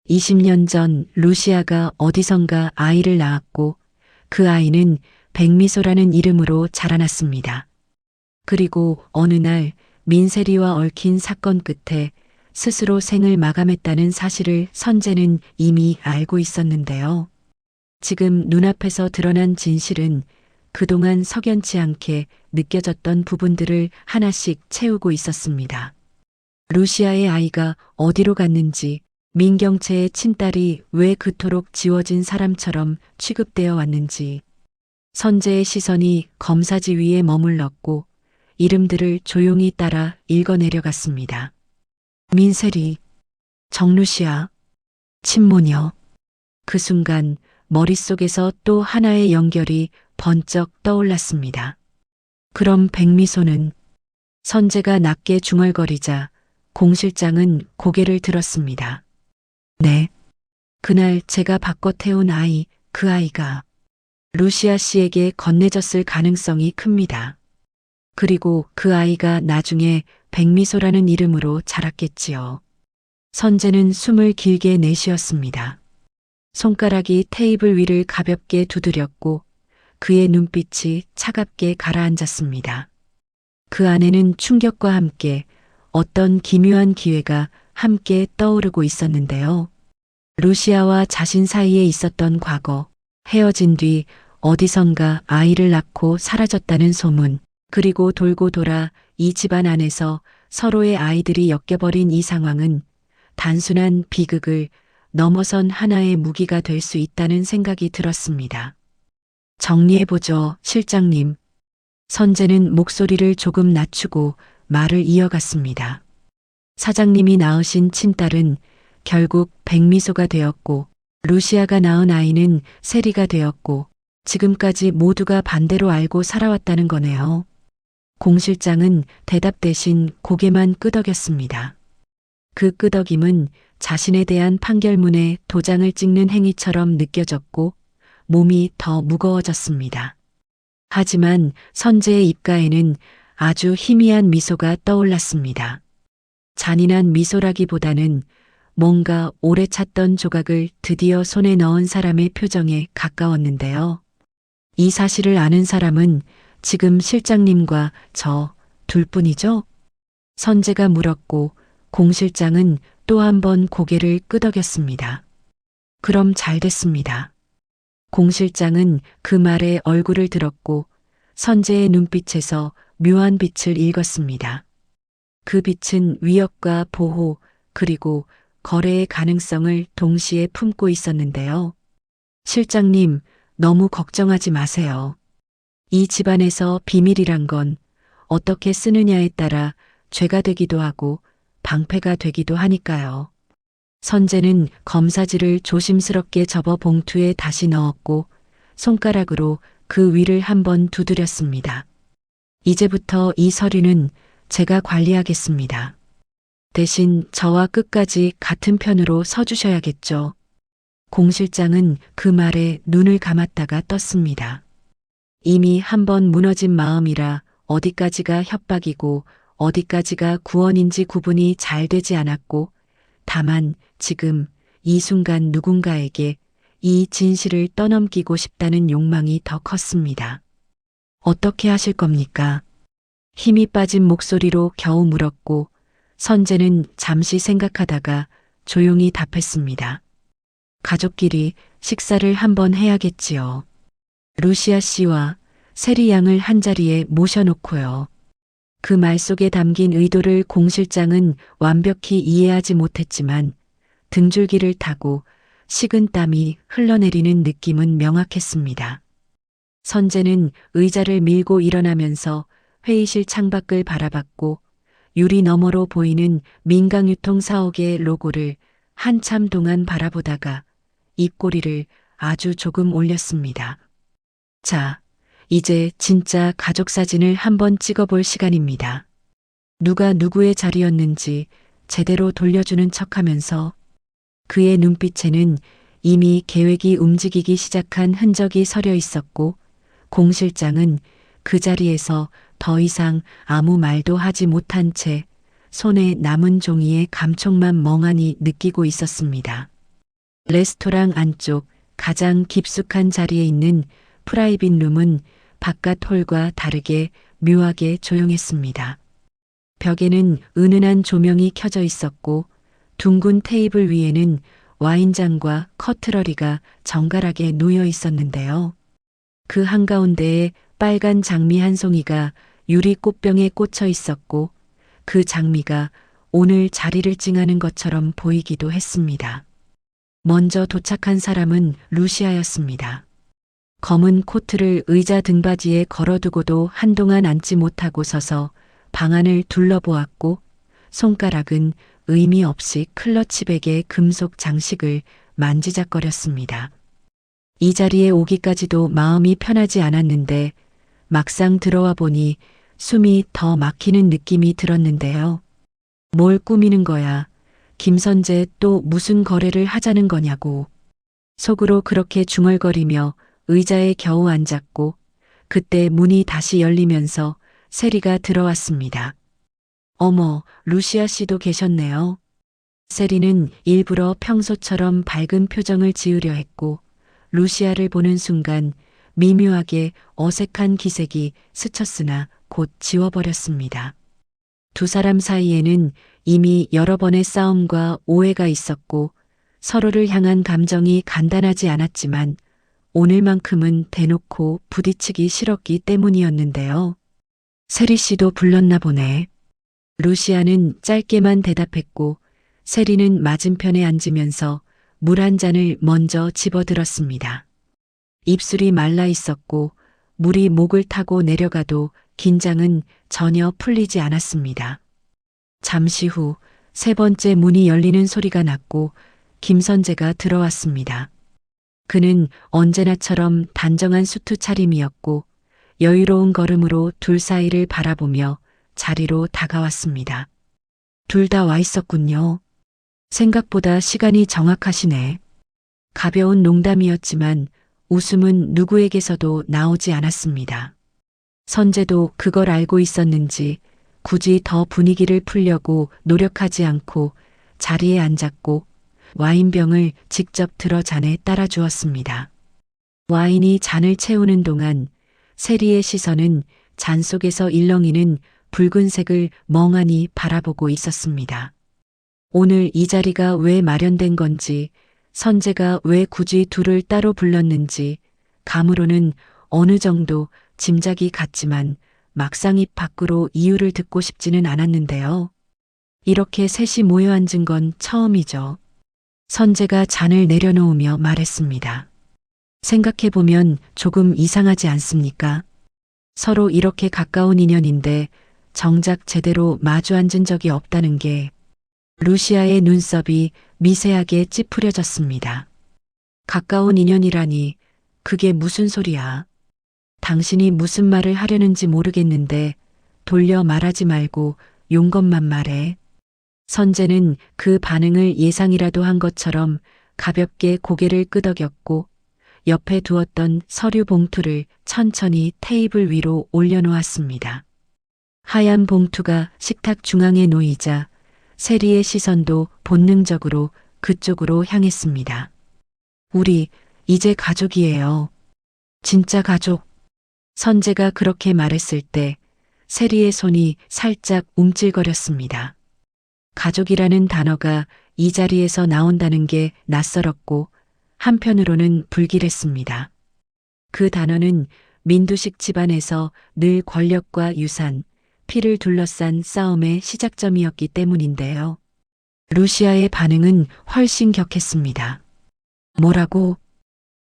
20년 전 루시아가 어디선가 아이를 낳았고 그 아이는 백미소라는 이름으로 자라났습니다. 그리고 어느 날 민세리와 얽힌 사건 끝에 스스로 생을 마감했다는 사실을 선재는 이미 알고 있었는데요. 지금 눈앞에서 드러난 진실은 그동안 석연치 않게 느껴졌던 부분들을 하나씩 채우고 있었습니다. 루시아의 아이가 어디로 갔는지, 민경채의 친딸이 왜 그토록 지워진 사람처럼 취급되어 왔는지, 선재의 시선이 검사지 위에 머물렀고 이름들을 조용히 따라 읽어내려갔습니다. 민세리, 정루시아, 친모녀. 그 순간 머릿속에서 또 하나의 연결이 번쩍 떠올랐습니다. 그럼 백미소는? 선재가 낮게 중얼거리자 공 실장은 고개를 들었습니다. 네. 그날 제가 바꿔 태운 아이, 그 아이가 루시아 씨에게 건네졌을 가능성이 큽니다. 그리고 그 아이가 나중에 백미소라는 이름으로 자랐겠지요. 선재는 숨을 길게 내쉬었습니다. 손가락이 테이블 위를 가볍게 두드렸고 그의 눈빛이 차갑게 가라앉았습니다. 그 안에는 충격과 함께 어떤 기묘한 기회가 함께 떠오르고 있었는데요. 루시아와 자신 사이에 있었던 과거, 헤어진 뒤 어디선가 아이를 낳고 사라졌다는 소문, 그리고 돌고 돌아 이 집안 안에서 서로의 아이들이 엮여버린 이 상황은 단순한 비극을 넘어선 하나의 무기가 될 수 있다는 생각이 들었습니다. 정리해보죠, 실장님. 선재는 목소리를 조금 낮추고 말을 이어갔습니다. 사장님이 낳으신 친딸은 결국 백미소가 되었고 루시아가 낳은 아이는 세리가 되었고 지금까지 모두가 반대로 알고 살아왔다는 거네요. 공 실장은 대답 대신 고개만 끄덕였습니다. 그 끄덕임은 자신에 대한 판결문에 도장을 찍는 행위처럼 느껴졌고 몸이 더 무거워졌습니다. 하지만 선재의 입가에는 아주 희미한 미소가 떠올랐습니다. 잔인한 미소라기보다는 뭔가 오래 찾던 조각을 드디어 손에 넣은 사람의 표정에 가까웠는데요. 이 사실을 아는 사람은 지금 실장님과 저 둘뿐이죠? 선재가 물었고 공 실장은 또 한 번 고개를 끄덕였습니다. 그럼 잘 됐습니다. 공 실장은 그 말에 얼굴을 들었고 선재의 눈빛에서 묘한 빛을 읽었습니다. 그 빛은 위협과 보호 그리고 거래의 가능성을 동시에 품고 있었는데요. 실장님, 너무 걱정하지 마세요. 이 집안에서 비밀이란 건 어떻게 쓰느냐에 따라 죄가 되기도 하고 방패가 되기도 하니까요. 선재는 검사지를 조심스럽게 접어 봉투에 다시 넣었고 손가락으로 그 위를 한번 두드렸습니다. 이제부터 이 서류는 제가 관리하겠습니다. 대신 저와 끝까지 같은 편으로 서주셔야겠죠. 공 실장은 그 말에 눈을 감았다가 떴습니다. 이미 한번 무너진 마음이라 어디까지가 협박이고 어디까지가 구원인지 구분이 잘 되지 않았고 다만 지금 이 순간 누군가에게 이 진실을 떠넘기고 싶다는 욕망이 더 컸습니다. 어떻게 하실 겁니까? 힘이 빠진 목소리로 겨우 물었고 선재는 잠시 생각하다가 조용히 답했습니다. 가족끼리 식사를 한번 해야겠지요. 루시아 씨와 세리 양을 한자리에 모셔놓고요. 그 말 속에 담긴 의도를 공 실장은 완벽히 이해하지 못했지만 등줄기를 타고 식은 땀이 흘러내리는 느낌은 명확했습니다. 선재는 의자를 밀고 일어나면서 회의실 창밖을 바라봤고 유리 너머로 보이는 민강유통 사옥의 로고를 한참 동안 바라보다가 입꼬리를 아주 조금 올렸습니다. 자, 이제 진짜 가족 사진을 한번 찍어볼 시간입니다. 누가 누구의 자리였는지 제대로 돌려주는 척하면서 그의 눈빛에는 이미 계획이 움직이기 시작한 흔적이 서려 있었고 공 실장은 그 자리에서 더 이상 아무 말도 하지 못한 채 손에 남은 종이의 감촉만 멍하니 느끼고 있었습니다. 레스토랑 안쪽 가장 깊숙한 자리에 있는 프라이빗 룸은 바깥 홀과 다르게 묘하게 조용했습니다. 벽에는 은은한 조명이 켜져 있었고 둥근 테이블 위에는 와인잔과 커트러리가 정갈하게 놓여 있었는데요. 그 한가운데에 빨간 장미 한 송이가 유리 꽃병에 꽂혀 있었고 그 장미가 오늘 자리를 찡하는 것처럼 보이기도 했습니다. 먼저 도착한 사람은 루시아였습니다. 검은 코트를 의자 등받이에 걸어두고도 한동안 앉지 못하고 서서 방안을 둘러보았고 손가락은 의미 없이 클러치백의 금속 장식을 만지작거렸습니다. 이 자리에 오기까지도 마음이 편하지 않았는데 막상 들어와 보니 숨이 더 막히는 느낌이 들었는데요. 뭘 꾸미는 거야? 김선재 또 무슨 거래를 하자는 거냐고. 속으로 그렇게 중얼거리며 의자에 겨우 앉았고 그때 문이 다시 열리면서 세리가 들어왔습니다. 어머, 루시아 씨도 계셨네요. 세리는 일부러 평소처럼 밝은 표정을 지으려 했고 루시아를 보는 순간 미묘하게 어색한 기색이 스쳤으나 곧 지워버렸습니다. 두 사람 사이에는 이미 여러 번의 싸움과 오해가 있었고 서로를 향한 감정이 간단하지 않았지만 오늘만큼은 대놓고 부딪히기 싫었기 때문이었는데요. 세리 씨도 불렀나 보네. 루시아는 짧게만 대답했고 세리는 맞은편에 앉으면서 물 한 잔을 먼저 집어들었습니다. 입술이 말라 있었고 물이 목을 타고 내려가도 긴장은 전혀 풀리지 않았습니다. 잠시 후 세 번째 문이 열리는 소리가 났고 김선재가 들어왔습니다. 그는 언제나처럼 단정한 수트 차림이었고 여유로운 걸음으로 둘 사이를 바라보며 자리로 다가왔습니다. 둘 다 와 있었군요. 생각보다 시간이 정확하시네. 가벼운 농담이었지만 웃음은 누구에게서도 나오지 않았습니다. 선재도 그걸 알고 있었는지 굳이 더 분위기를 풀려고 노력하지 않고 자리에 앉았고 와인병을 직접 들어 잔에 따라 주었습니다. 와인이 잔을 채우는 동안 세리의 시선은 잔 속에서 일렁이는 붉은색을 멍하니 바라보고 있었습니다. 오늘 이 자리가 왜 마련된 건지, 선재가 왜 굳이 둘을 따로 불렀는지 감으로는 어느 정도 짐작이 갔지만 막상 입 밖으로 이유를 듣고 싶지는 않았는데요. 이렇게 셋이 모여 앉은 건 처음이죠. 선재가 잔을 내려놓으며 말했습니다. 생각해보면 조금 이상하지 않습니까? 서로 이렇게 가까운 인연인데 정작 제대로 마주 앉은 적이 없다는 게. 루시아의 눈썹이 미세하게 찌푸려졌습니다. 가까운 인연이라니 그게 무슨 소리야? 당신이 무슨 말을 하려는지 모르겠는데 돌려 말하지 말고 용건만 말해. 선재는 그 반응을 예상이라도 한 것처럼 가볍게 고개를 끄덕였고 옆에 두었던 서류 봉투를 천천히 테이블 위로 올려놓았습니다. 하얀 봉투가 식탁 중앙에 놓이자 세리의 시선도 본능적으로 그쪽으로 향했습니다. 우리 이제 가족이에요. 진짜 가족. 선재가 그렇게 말했을 때 세리의 손이 살짝 움찔거렸습니다. 가족이라는 단어가 이 자리에서 나온다는 게 낯설었고 한편으로는 불길했습니다. 그 단어는 민두식 집안에서 늘 권력과 유산, 피를 둘러싼 싸움의 시작점이었기 때문인데요. 루시아의 반응은 훨씬 격했습니다. 뭐라고?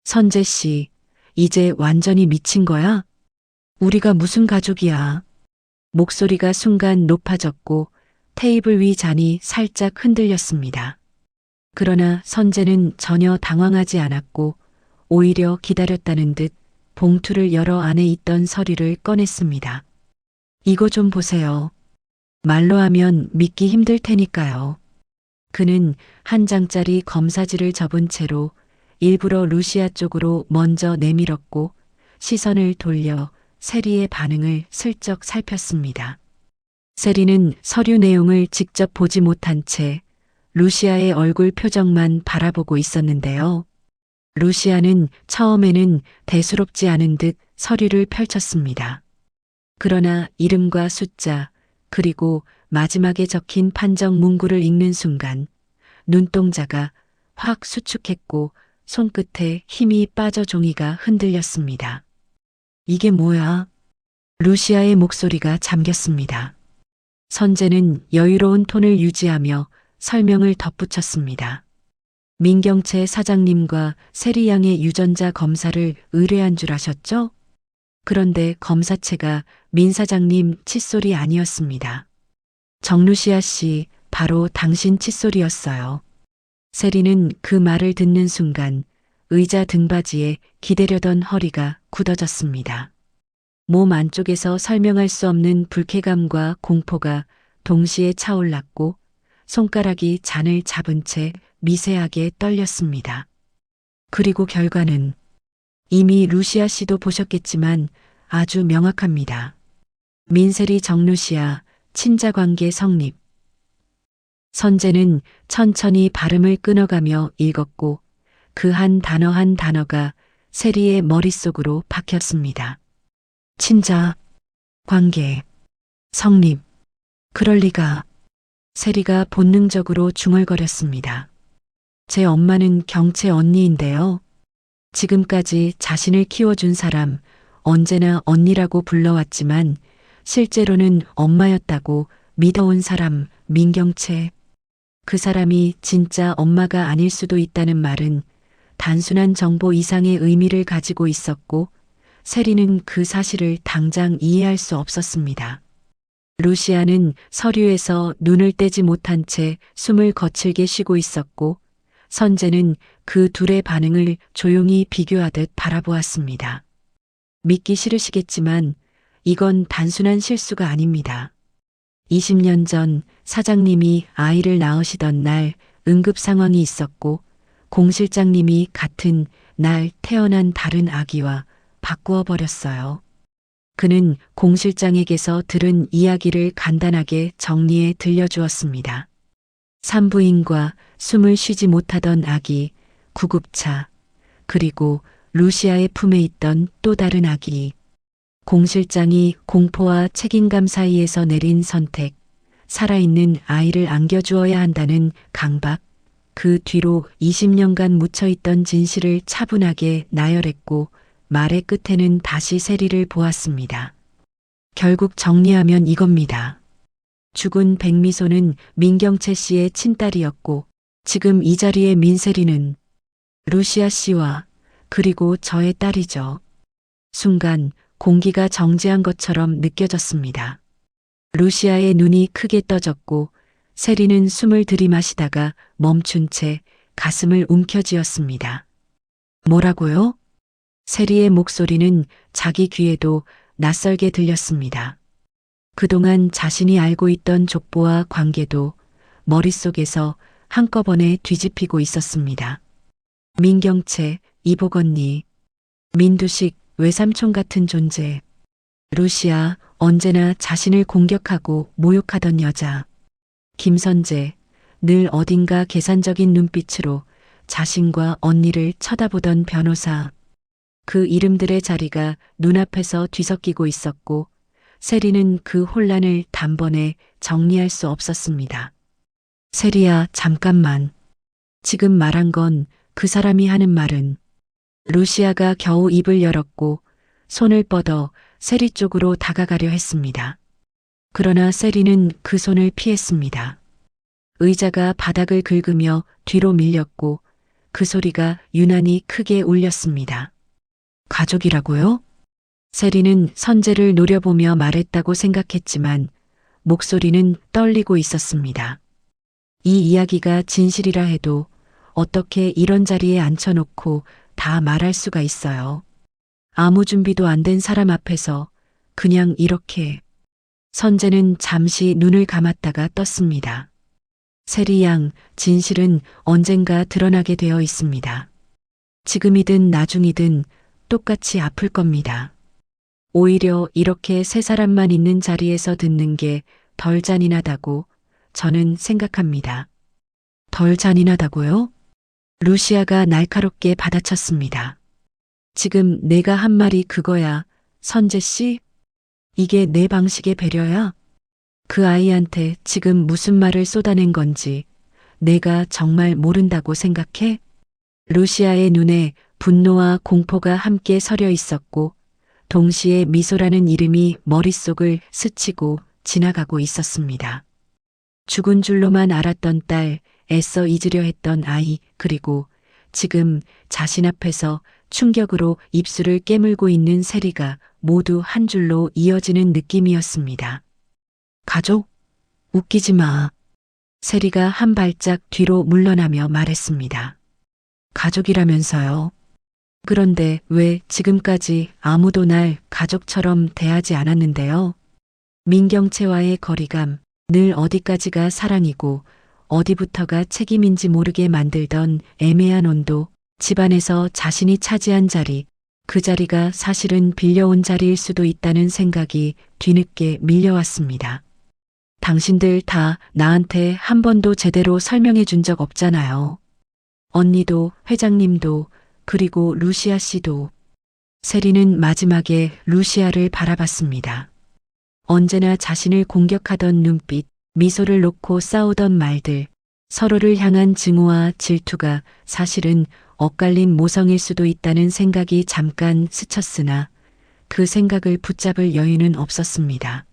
선재 씨, 이제 완전히 미친 거야? 우리가 무슨 가족이야? 목소리가 순간 높아졌고 테이블 위 잔이 살짝 흔들렸습니다. 그러나 선재는 전혀 당황하지 않았고 오히려 기다렸다는 듯 봉투를 열어 안에 있던 서류를 꺼냈습니다. 이거 좀 보세요. 말로 하면 믿기 힘들 테니까요. 그는 한 장짜리 검사지를 접은 채로 일부러 루시아 쪽으로 먼저 내밀었고 시선을 돌려 세리의 반응을 슬쩍 살폈습니다. 세리는 서류 내용을 직접 보지 못한 채 루시아의 얼굴 표정만 바라보고 있었는데요. 루시아는 처음에는 대수롭지 않은 듯 서류를 펼쳤습니다. 그러나 이름과 숫자, 그리고 마지막에 적힌 판정 문구를 읽는 순간 눈동자가 확 수축했고 손끝에 힘이 빠져 종이가 흔들렸습니다. 이게 뭐야? 루시아의 목소리가 잠겼습니다. 선재는 여유로운 톤을 유지하며 설명을 덧붙였습니다. 민경채 사장님과 세리 양의 유전자 검사를 의뢰한 줄 아셨죠? 그런데 검사체가 민 사장님 칫솔이 아니었습니다. 정루시아 씨, 바로 당신 칫솔이었어요. 세리는 그 말을 듣는 순간 의자 등받이에 기대려던 허리가 굳어졌습니다. 몸 안쪽에서 설명할 수 없는 불쾌감과 공포가 동시에 차올랐고 손가락이 잔을 잡은 채 미세하게 떨렸습니다. 그리고 결과는 이미 루시아 씨도 보셨겠지만 아주 명확합니다. 민세리 정루시아 친자관계 성립. 선재는 천천히 발음을 끊어가며 읽었고 그 한 단어 한 단어가 세리의 머릿속으로 박혔습니다. 친자, 관계, 성립. 그럴 리가. 세리가 본능적으로 중얼거렸습니다. 제 엄마는 경채 언니인데요. 지금까지 자신을 키워준 사람, 언제나 언니라고 불러왔지만 실제로는 엄마였다고 믿어온 사람, 민경채. 그 사람이 진짜 엄마가 아닐 수도 있다는 말은 단순한 정보 이상의 의미를 가지고 있었고 세리는 그 사실을 당장 이해할 수 없었습니다. 루시아는 서류에서 눈을 떼지 못한 채 숨을 거칠게 쉬고 있었고 선재는 그 둘의 반응을 조용히 비교하듯 바라보았습니다. 믿기 싫으시겠지만 이건 단순한 실수가 아닙니다. 20년 전 사장님이 아이를 낳으시던 날 응급 상황이 있었고 공 실장님이 같은 날 태어난 다른 아기와 바꾸어 버렸어요. 그는 공 실장에게서 들은 이야기를 간단하게 정리해 들려주었습니다. 산부인과 숨을 쉬지 못하던 아기, 구급차, 그리고 루시아의 품에 있던 또 다른 아기. 공 실장이 공포와 책임감 사이에서 내린 선택, 살아있는 아이를 안겨주어야 한다는 강박, 그 뒤로 20년간 묻혀있던 진실을 차분하게 나열했고 말의 끝에는 다시 세리를 보았습니다. 결국 정리하면 이겁니다. 죽은 백미소는 민경채 씨의 친딸이었고 지금 이 자리에 민세리는 루시아 씨와 그리고 저의 딸이죠. 순간 공기가 정지한 것처럼 느껴졌습니다. 루시아의 눈이 크게 떠졌고 세리는 숨을 들이마시다가 멈춘 채 가슴을 움켜쥐었습니다. 뭐라고요? 세리의 목소리는 자기 귀에도 낯설게 들렸습니다. 그동안 자신이 알고 있던 족보와 관계도 머릿속에서 한꺼번에 뒤집히고 있었습니다. 민경채, 이복 언니, 민두식, 외삼촌 같은 존재. 루시아, 언제나 자신을 공격하고 모욕하던 여자. 김선재, 늘 어딘가 계산적인 눈빛으로 자신과 언니를 쳐다보던 변호사. 그 이름들의 자리가 눈앞에서 뒤섞이고 있었고 세리는 그 혼란을 단번에 정리할 수 없었습니다. 세리야, 잠깐만. 지금 말한 건 그 사람이 하는 말은 루시아가 겨우 입을 열었고 손을 뻗어 세리 쪽으로 다가가려 했습니다. 그러나 세리는 그 손을 피했습니다. 의자가 바닥을 긁으며 뒤로 밀렸고 그 소리가 유난히 크게 울렸습니다. 가족이라고요? 세리는 선재를 노려보며 말했다고 생각했지만 목소리는 떨리고 있었습니다. 이 이야기가 진실이라 해도 어떻게 이런 자리에 앉혀놓고 다 말할 수가 있어요. 아무 준비도 안 된 사람 앞에서 그냥 이렇게. 선재는 잠시 눈을 감았다가 떴습니다. 세리 양, 진실은 언젠가 드러나게 되어 있습니다. 지금이든 나중이든 똑같이 아플 겁니다. 오히려 이렇게 세 사람만 있는 자리에서 듣는 게 덜 잔인하다고 저는 생각합니다. 덜 잔인하다고요? 루시아가 날카롭게 받아쳤습니다. 지금 내가 한 말이 그거야, 선재 씨? 이게 내 방식의 배려야? 그 아이한테 지금 무슨 말을 쏟아낸 건지 내가 정말 모른다고 생각해? 루시아의 눈에 분노와 공포가 함께 서려 있었고 동시에 미소라는 이름이 머릿속을 스치고 지나가고 있었습니다. 죽은 줄로만 알았던 딸, 애써 잊으려 했던 아이, 그리고 지금 자신 앞에서 충격으로 입술을 깨물고 있는 세리가 모두 한 줄로 이어지는 느낌이었습니다. 가족? 웃기지 마. 세리가 한 발짝 뒤로 물러나며 말했습니다. 가족이라면서요. 그런데 왜 지금까지 아무도 날 가족처럼 대하지 않았는데요? 민경채와의 거리감, 늘 어디까지가 사랑이고 어디부터가 책임인지 모르게 만들던 애매한 온도, 집안에서 자신이 차지한 자리, 그 자리가 사실은 빌려온 자리일 수도 있다는 생각이 뒤늦게 밀려왔습니다. 당신들 다 나한테 한 번도 제대로 설명해 준 적 없잖아요. 언니도, 회장님도, 그리고 루시아 씨도. 세리는 마지막에 루시아를 바라봤습니다. 언제나 자신을 공격하던 눈빛, 미소를 놓고 싸우던 말들, 서로를 향한 증오와 질투가 사실은 엇갈린 모성일 수도 있다는 생각이 잠깐 스쳤으나 그 생각을 붙잡을 여유는 없었습니다.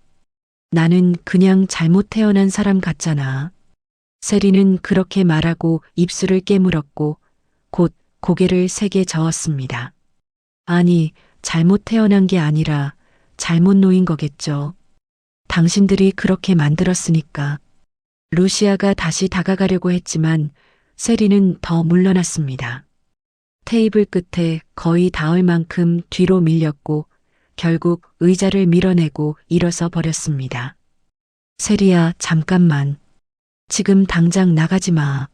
나는 그냥 잘못 태어난 사람 같잖아. 세리는 그렇게 말하고 입술을 깨물었고 곧 고개를 세게 저었습니다. 아니, 잘못 태어난 게 아니라 잘못 놓인 거겠죠. 당신들이 그렇게 만들었으니까. 루시아가 다시 다가가려고 했지만 세리는 더 물러났습니다. 테이블 끝에 거의 닿을 만큼 뒤로 밀렸고 결국 의자를 밀어내고 일어서 버렸습니다. 세리야, 잠깐만. 지금 당장 나가지 마.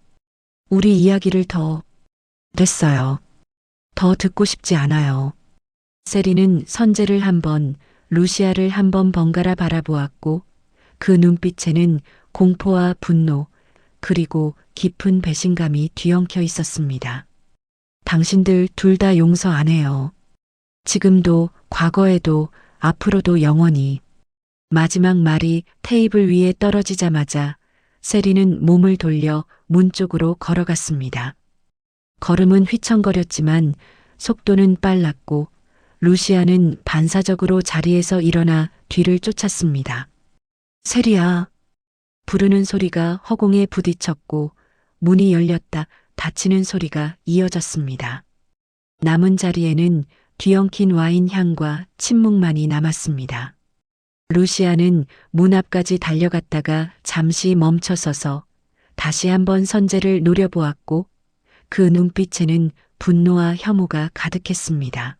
우리 이야기를 더. 됐어요. 더 듣고 싶지 않아요. 세리는 선재를 한번, 루시아를 한번 번갈아 바라보았고 그 눈빛에는 공포와 분노 그리고 깊은 배신감이 뒤엉켜 있었습니다. 당신들 둘 다 용서 안 해요. 지금도 과거에도 앞으로도 영원히. 마지막 말이 테이블 위에 떨어지자마자 세리는 몸을 돌려 문 쪽으로 걸어갔습니다. 걸음은 휘청거렸지만 속도는 빨랐고 루시아는 반사적으로 자리에서 일어나 뒤를 쫓았습니다. 세리야. 부르는 소리가 허공에 부딪혔고 문이 열렸다 닫히는 소리가 이어졌습니다. 남은 자리에는 뒤엉킨 와인 향과 침묵만이 남았습니다. 루시아는 문 앞까지 달려갔다가 잠시 멈춰서서 다시 한번 선재를 노려보았고 그 눈빛에는 분노와 혐오가 가득했습니다.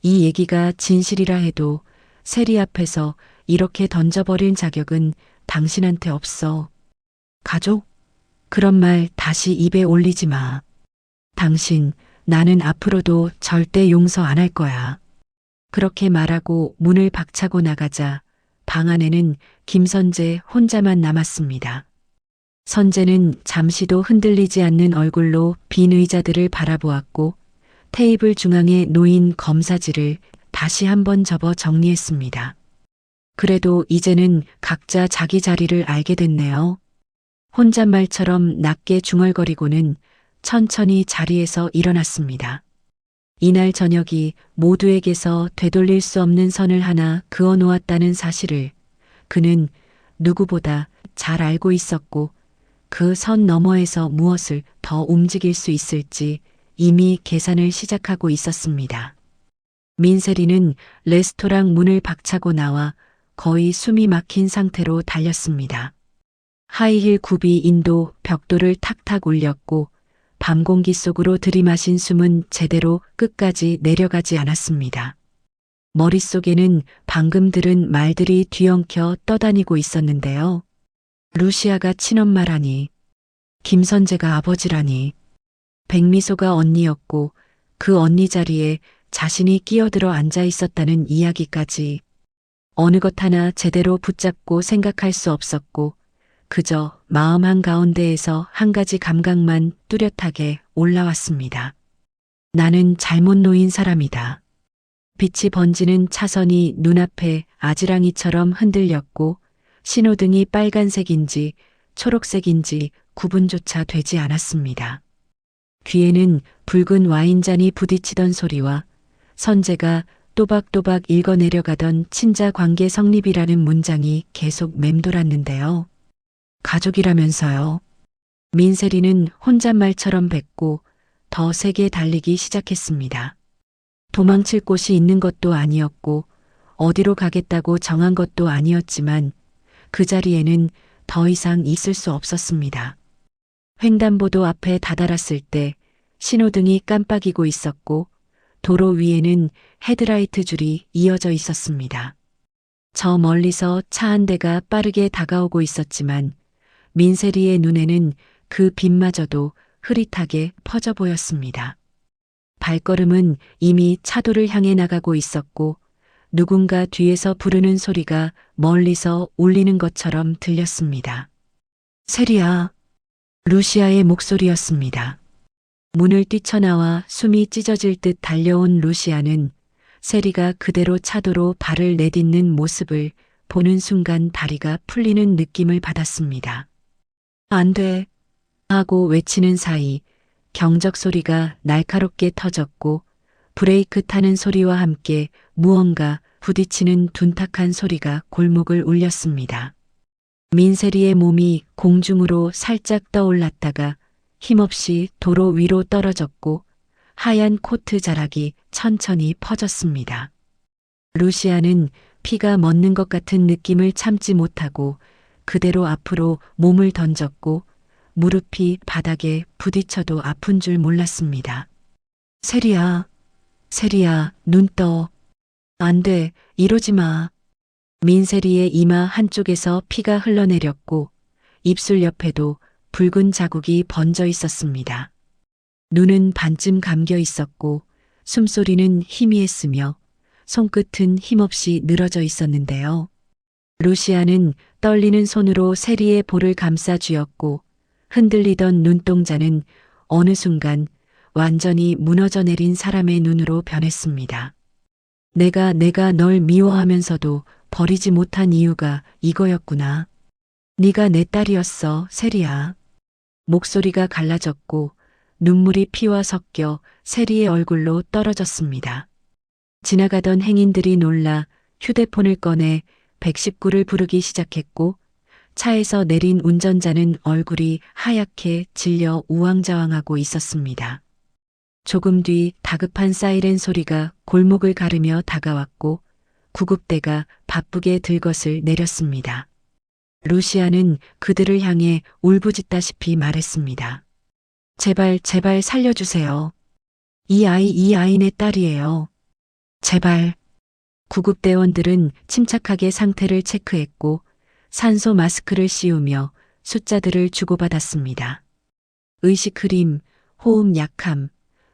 이 얘기가 진실이라 해도 세리 앞에서 이렇게 던져버릴 자격은 당신한테 없어. 가족? 그런 말 다시 입에 올리지 마. 당신, 나는 앞으로도 절대 용서 안 할 거야. 그렇게 말하고 문을 박차고 나가자 방 안에는 김선재 혼자만 남았습니다. 선재는 잠시도 흔들리지 않는 얼굴로 빈 의자들을 바라보았고 테이블 중앙에 놓인 검사지를 다시 한번 접어 정리했습니다. 그래도 이제는 각자 자기 자리를 알게 됐네요. 혼잣말처럼 낮게 중얼거리고는 천천히 자리에서 일어났습니다. 이날 저녁이 모두에게서 되돌릴 수 없는 선을 하나 그어 놓았다는 사실을 그는 누구보다 잘 알고 있었고 그 선 너머에서 무엇을 더 움직일 수 있을지 이미 계산을 시작하고 있었습니다. 민세리는 레스토랑 문을 박차고 나와 거의 숨이 막힌 상태로 달렸습니다. 하이힐 굽이 인도 벽돌을 탁탁 울렸고 밤 공기 속으로 들이마신 숨은 제대로 끝까지 내려가지 않았습니다. 머릿속에는 방금 들은 말들이 뒤엉켜 떠다니고 있었는데요. 루시아가 친엄마라니, 김선재가 아버지라니, 백미소가 언니였고 그 언니 자리에 자신이 끼어들어 앉아 있었다는 이야기까지 어느 것 하나 제대로 붙잡고 생각할 수 없었고 그저 마음 한가운데에서 한 가지 감각만 뚜렷하게 올라왔습니다. 나는 잘못 놓인 사람이다. 빛이 번지는 차선이 눈앞에 아지랑이처럼 흔들렸고 신호등이 빨간색인지 초록색인지 구분조차 되지 않았습니다. 귀에는 붉은 와인잔이 부딪히던 소리와 선재가 또박또박 읽어내려가던 친자 관계 성립이라는 문장이 계속 맴돌았는데요. 가족이라면서요. 민세리는 혼잣말처럼 뱉고 더 세게 달리기 시작했습니다. 도망칠 곳이 있는 것도 아니었고 어디로 가겠다고 정한 것도 아니었지만 그 자리에는 더 이상 있을 수 없었습니다. 횡단보도 앞에 다다랐을 때 신호등이 깜빡이고 있었고 도로 위에는 헤드라이트 줄이 이어져 있었습니다. 저 멀리서 차 한 대가 빠르게 다가오고 있었지만 민세리의 눈에는 그 빛마저도 흐릿하게 퍼져 보였습니다. 발걸음은 이미 차도를 향해 나가고 있었고 누군가 뒤에서 부르는 소리가 멀리서 울리는 것처럼 들렸습니다. 세리야. 루시아의 목소리였습니다. 문을 뛰쳐나와 숨이 찢어질 듯 달려온 루시아는 세리가 그대로 차도로 발을 내딛는 모습을 보는 순간 다리가 풀리는 느낌을 받았습니다. 안 돼. 하고 외치는 사이 경적 소리가 날카롭게 터졌고 브레이크 타는 소리와 함께 무언가 부딪히는 둔탁한 소리가 골목을 울렸습니다. 민세리의 몸이 공중으로 살짝 떠올랐다가 힘없이 도로 위로 떨어졌고 하얀 코트 자락이 천천히 퍼졌습니다. 루시아는 피가 멎는 것 같은 느낌을 참지 못하고 그대로 앞으로 몸을 던졌고 무릎이 바닥에 부딪혀도 아픈 줄 몰랐습니다. 세리야, 세리야, 눈 떠. 안 돼, 이러지 마. 민세리의 이마 한쪽에서 피가 흘러내렸고 입술 옆에도 붉은 자국이 번져 있었습니다. 눈은 반쯤 감겨 있었고 숨소리는 희미했으며 손끝은 힘없이 늘어져 있었는데요. 루시아는 떨리는 손으로 세리의 볼을 감싸 쥐었고 흔들리던 눈동자는 어느 순간 완전히 무너져 내린 사람의 눈으로 변했습니다. 내가 널 미워하면서도 버리지 못한 이유가 이거였구나. 네가 내 딸이었어, 세리야. 목소리가 갈라졌고 눈물이 피와 섞여 세리의 얼굴로 떨어졌습니다. 지나가던 행인들이 놀라 휴대폰을 꺼내 119를 부르기 시작했고 차에서 내린 운전자는 얼굴이 하얗게 질려 우왕좌왕하고 있었습니다. 조금 뒤 다급한 사이렌 소리가 골목을 가르며 다가왔고 구급대가 바쁘게 들것을 내렸습니다. 루시아는 그들을 향해 울부짖다시피 말했습니다. 제발 살려주세요. 이 아이 내 딸이에요. 제발. 구급대원들은 침착하게 상태를 체크했고 산소 마스크를 씌우며 숫자들을 주고받았습니다. 의식 흐림, 호흡 약함,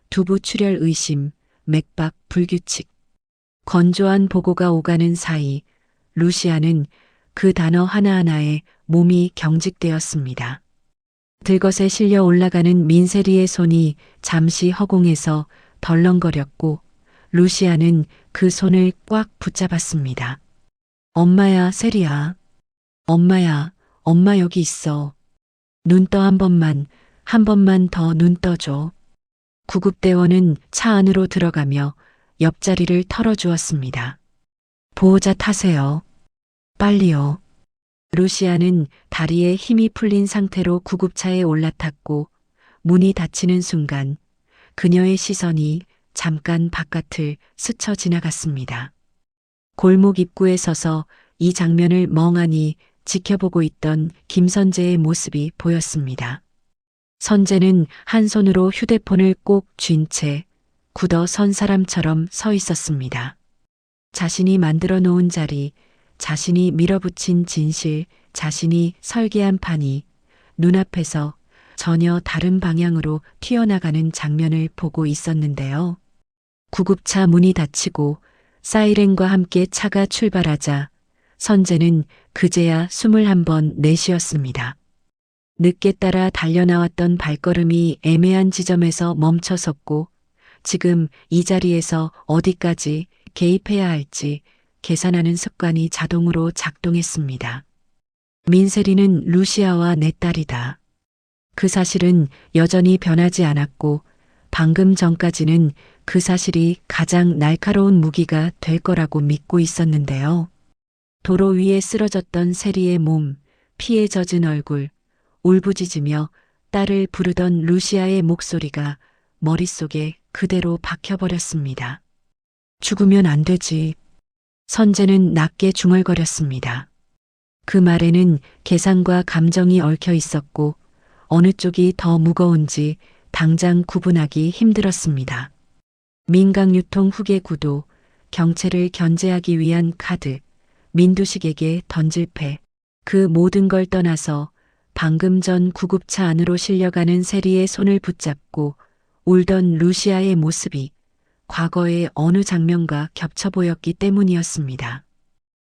두부 출혈 의심, 맥박 불규칙. 건조한 보고가 오가는 사이 루시아는 그 단어 하나하나에 몸이 경직되었습니다. 들것에 실려 올라가는 민세리의 손이 잠시 허공에서 덜렁거렸고 루시아는 그 손을 꽉 붙잡았습니다. 엄마야, 세리야. 엄마야, 엄마 여기 있어. 눈 떠 한 번만 더 눈 떠줘. 구급대원은 차 안으로 들어가며 옆자리를 털어주었습니다. 보호자 타세요. 빨리요. 루시아는 다리에 힘이 풀린 상태로 구급차에 올라탔고 문이 닫히는 순간 그녀의 시선이 잠깐 바깥을 스쳐 지나갔습니다. 골목 입구에 서서 이 장면을 멍하니 지켜보고 있던 김선재의 모습이 보였습니다. 선재는 한 손으로 휴대폰을 꼭 쥔 채 굳어 선 사람처럼 서 있었습니다. 자신이 만들어 놓은 자리, 자신이 밀어붙인 진실, 자신이 설계한 판이 눈앞에서 전혀 다른 방향으로 튀어나가는 장면을 보고 있었는데요. 구급차 문이 닫히고 사이렌과 함께 차가 출발하자 선재는 그제야 숨을 한번 내쉬었습니다. 늦게 따라 달려나왔던 발걸음이 애매한 지점에서 멈춰섰고 지금 이 자리에서 어디까지 개입해야 할지 계산하는 습관이 자동으로 작동했습니다. 민세리는 루시아와 내 딸이다. 그 사실은 여전히 변하지 않았고 방금 전까지는 그 사실이 가장 날카로운 무기가 될 거라고 믿고 있었는데요. 도로 위에 쓰러졌던 세리의 몸, 피에 젖은 얼굴, 울부짖으며 딸을 부르던 루시아의 목소리가 머릿속에 그대로 박혀버렸습니다. 죽으면 안 되지. 선재는 낮게 중얼거렸습니다. 그 말에는 계산과 감정이 얽혀 있었고 어느 쪽이 더 무거운지 당장 구분하기 힘들었습니다. 민강유통 후계 구도, 경체를 견제하기 위한 카드, 민두식에게 던질 패, 그 모든 걸 떠나서 방금 전 구급차 안으로 실려가는 세리의 손을 붙잡고 울던 루시아의 모습이 과거의 어느 장면과 겹쳐 보였기 때문이었습니다.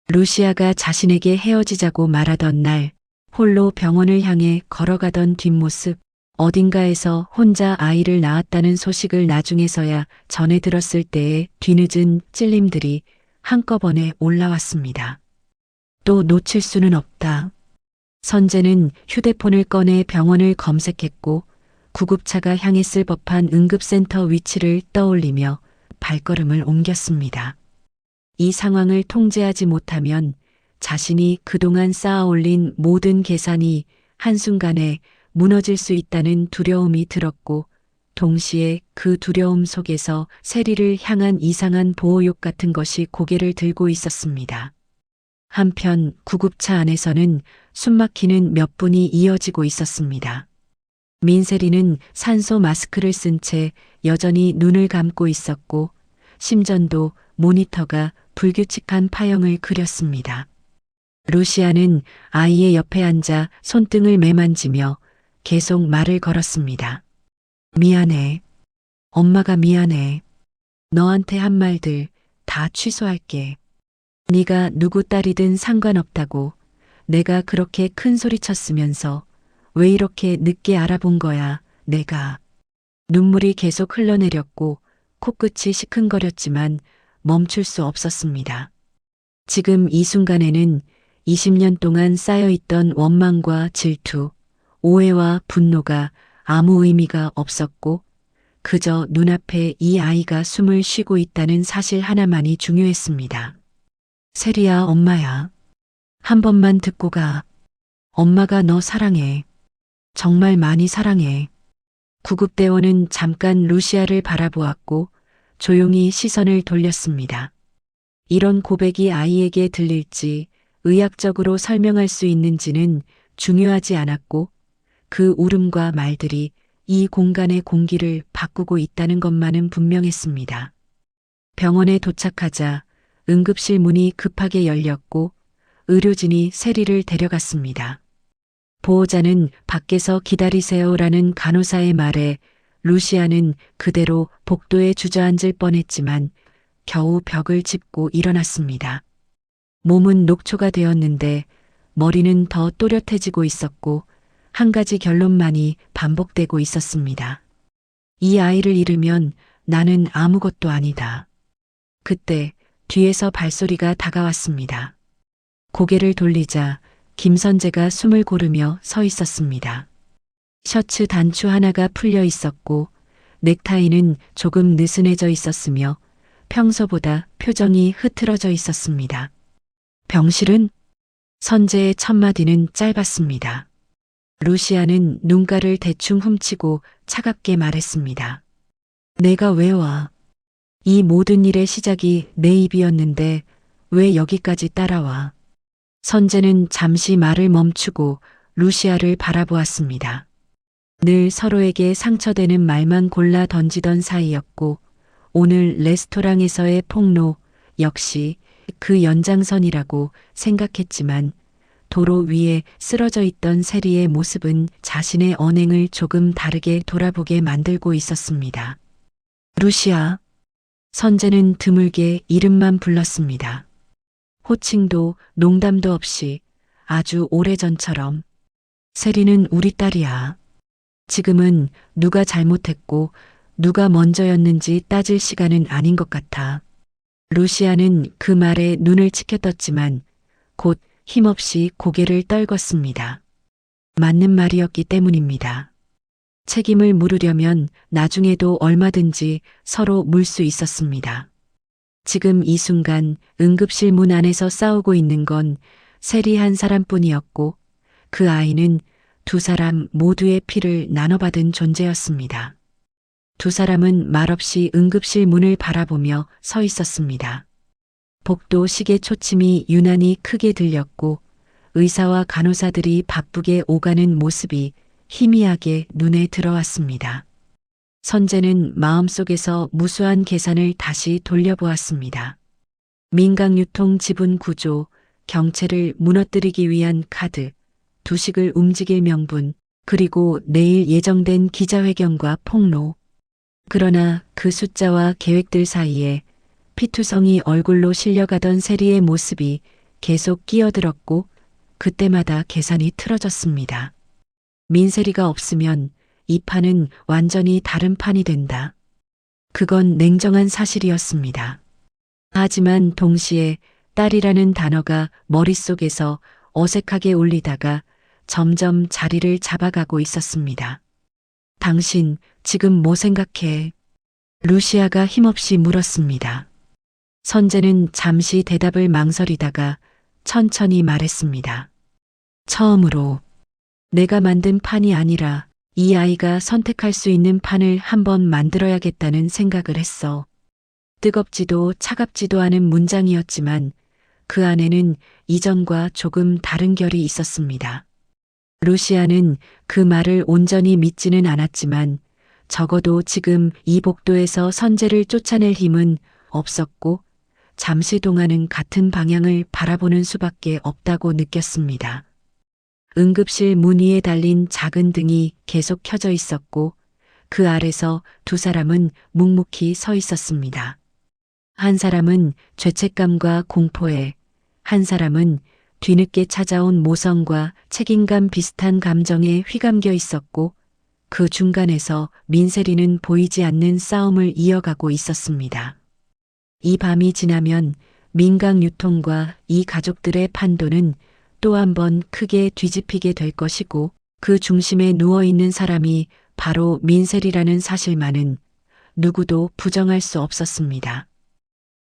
루시아가 자신에게 헤어지자고 말하던 날, 홀로 병원을 향해 걸어가던 뒷모습, 어딘가에서 혼자 아이를 낳았다는 소식을 나중에서야 전해 들었을 때의 뒤늦은 찔림들이 한꺼번에 올라왔습니다. 또 놓칠 수는 없다. 선재는 휴대폰을 꺼내 병원을 검색했고 구급차가 향했을 법한 응급센터 위치를 떠올리며 발걸음을 옮겼습니다. 이 상황을 통제하지 못하면 자신이 그동안 쌓아올린 모든 계산이 한순간에 무너질 수 있다는 두려움이 들었고 동시에 그 두려움 속에서 세리를 향한 이상한 보호욕 같은 것이 고개를 들고 있었습니다. 한편 구급차 안에서는 숨막히는 몇 분이 이어지고 있었습니다. 민세리는 산소 마스크를 쓴 채 여전히 눈을 감고 있었고 심전도 모니터가 불규칙한 파형을 그렸습니다. 루시아는 아이의 옆에 앉아 손등을 매만지며 계속 말을 걸었습니다. 미안해. 엄마가 미안해. 너한테 한 말들 다 취소할게. 네가 누구 딸이든 상관없다고 내가 그렇게 큰 소리 쳤으면서 왜 이렇게 늦게 알아본 거야, 내가. 눈물이 계속 흘러내렸고 코끝이 시큰거렸지만 멈출 수 없었습니다. 지금 이 순간에는 20년 동안 쌓여있던 원망과 질투, 오해와 분노가 아무 의미가 없었고 그저 눈앞에 이 아이가 숨을 쉬고 있다는 사실 하나만이 중요했습니다. 세리야, 엄마야. 한 번만 듣고 가. 엄마가 너 사랑해. 정말 많이 사랑해. 구급대원은 잠깐 루시아를 바라보았고 조용히 시선을 돌렸습니다. 이런 고백이 아이에게 들릴지 의학적으로 설명할 수 있는지는 중요하지 않았고 그 울음과 말들이 이 공간의 공기를 바꾸고 있다는 것만은 분명했습니다. 병원에 도착하자 응급실 문이 급하게 열렸고 의료진이 세리를 데려갔습니다. 보호자는 밖에서 기다리세요라는 간호사의 말에 루시아는 그대로 복도에 주저앉을 뻔했지만 겨우 벽을 짚고 일어났습니다. 몸은 녹초가 되었는데 머리는 더 또렷해지고 있었고 한 가지 결론만이 반복되고 있었습니다. 이 아이를 잃으면 나는 아무것도 아니다. 그때 뒤에서 발소리가 다가왔습니다. 고개를 돌리자 김선재가 숨을 고르며 서 있었습니다. 셔츠 단추 하나가 풀려 있었고 넥타이는 조금 느슨해져 있었으며 평소보다 표정이 흐트러져 있었습니다. 병실은? 선재의 첫 마디는 짧았습니다. 루시아는 눈가를 대충 훔치고 차갑게 말했습니다. 내가 왜 와? 이 모든 일의 시작이 내 입이었는데 왜 여기까지 따라와? 선재는 잠시 말을 멈추고 루시아를 바라보았습니다. 늘 서로에게 상처되는 말만 골라 던지던 사이였고 오늘 레스토랑에서의 폭로 역시 그 연장선이라고 생각했지만 도로 위에 쓰러져 있던 세리의 모습은 자신의 언행을 조금 다르게 돌아보게 만들고 있었습니다. 루시아. 선재는 드물게 이름만 불렀습니다. 호칭도 농담도 없이 아주 오래전처럼. 세리는 우리 딸이야. 지금은 누가 잘못했고 누가 먼저였는지 따질 시간은 아닌 것 같아. 루시아는 그 말에 눈을 치켜떴지만 곧 힘없이 고개를 떨궜습니다. 맞는 말이었기 때문입니다. 책임을 물으려면 나중에도 얼마든지 서로 물 수 있었습니다. 지금 이 순간 응급실 문 안에서 싸우고 있는 건 세리 한 사람뿐이었고 그 아이는 두 사람 모두의 피를 나눠받은 존재였습니다. 두 사람은 말없이 응급실 문을 바라보며 서 있었습니다. 복도 시계 초침이 유난히 크게 들렸고 의사와 간호사들이 바쁘게 오가는 모습이 희미하게 눈에 들어왔습니다. 선재는 마음속에서 무수한 계산을 다시 돌려보았습니다. 민강유통 지분 구조, 경체를 무너뜨리기 위한 카드, 두식을 움직일 명분, 그리고 내일 예정된 기자회견과 폭로. 그러나 그 숫자와 계획들 사이에 피투성이 얼굴로 실려가던 세리의 모습이 계속 끼어들었고 그때마다 계산이 틀어졌습니다. 민세리가 없으면 이 판은 완전히 다른 판이 된다. 그건 냉정한 사실이었습니다. 하지만 동시에 딸이라는 단어가 머릿속에서 어색하게 울리다가 점점 자리를 잡아가고 있었습니다. 당신 지금 뭐 생각해? 루시아가 힘없이 물었습니다. 선재는 잠시 대답을 망설이다가 천천히 말했습니다. 처음으로 내가 만든 판이 아니라 이 아이가 선택할 수 있는 판을 한번 만들어야겠다는 생각을 했어. 뜨겁지도 차갑지도 않은 문장이었지만 그 안에는 이전과 조금 다른 결이 있었습니다. 루시아는 그 말을 온전히 믿지는 않았지만 적어도 지금 이 복도에서 선재를 쫓아낼 힘은 없었고 잠시 동안은 같은 방향을 바라보는 수밖에 없다고 느꼈습니다. 응급실 문 위에 달린 작은 등이 계속 켜져 있었고 그 아래서 두 사람은 묵묵히 서 있었습니다. 한 사람은 죄책감과 공포에, 한 사람은 뒤늦게 찾아온 모성과 책임감 비슷한 감정에 휘감겨 있었고 그 중간에서 민세리는 보이지 않는 싸움을 이어가고 있었습니다. 이 밤이 지나면 민강유통과 이 가족들의 판도는 또 한 번 크게 뒤집히게 될 것이고 그 중심에 누워있는 사람이 바로 민셀이라는 사실만은 누구도 부정할 수 없었습니다.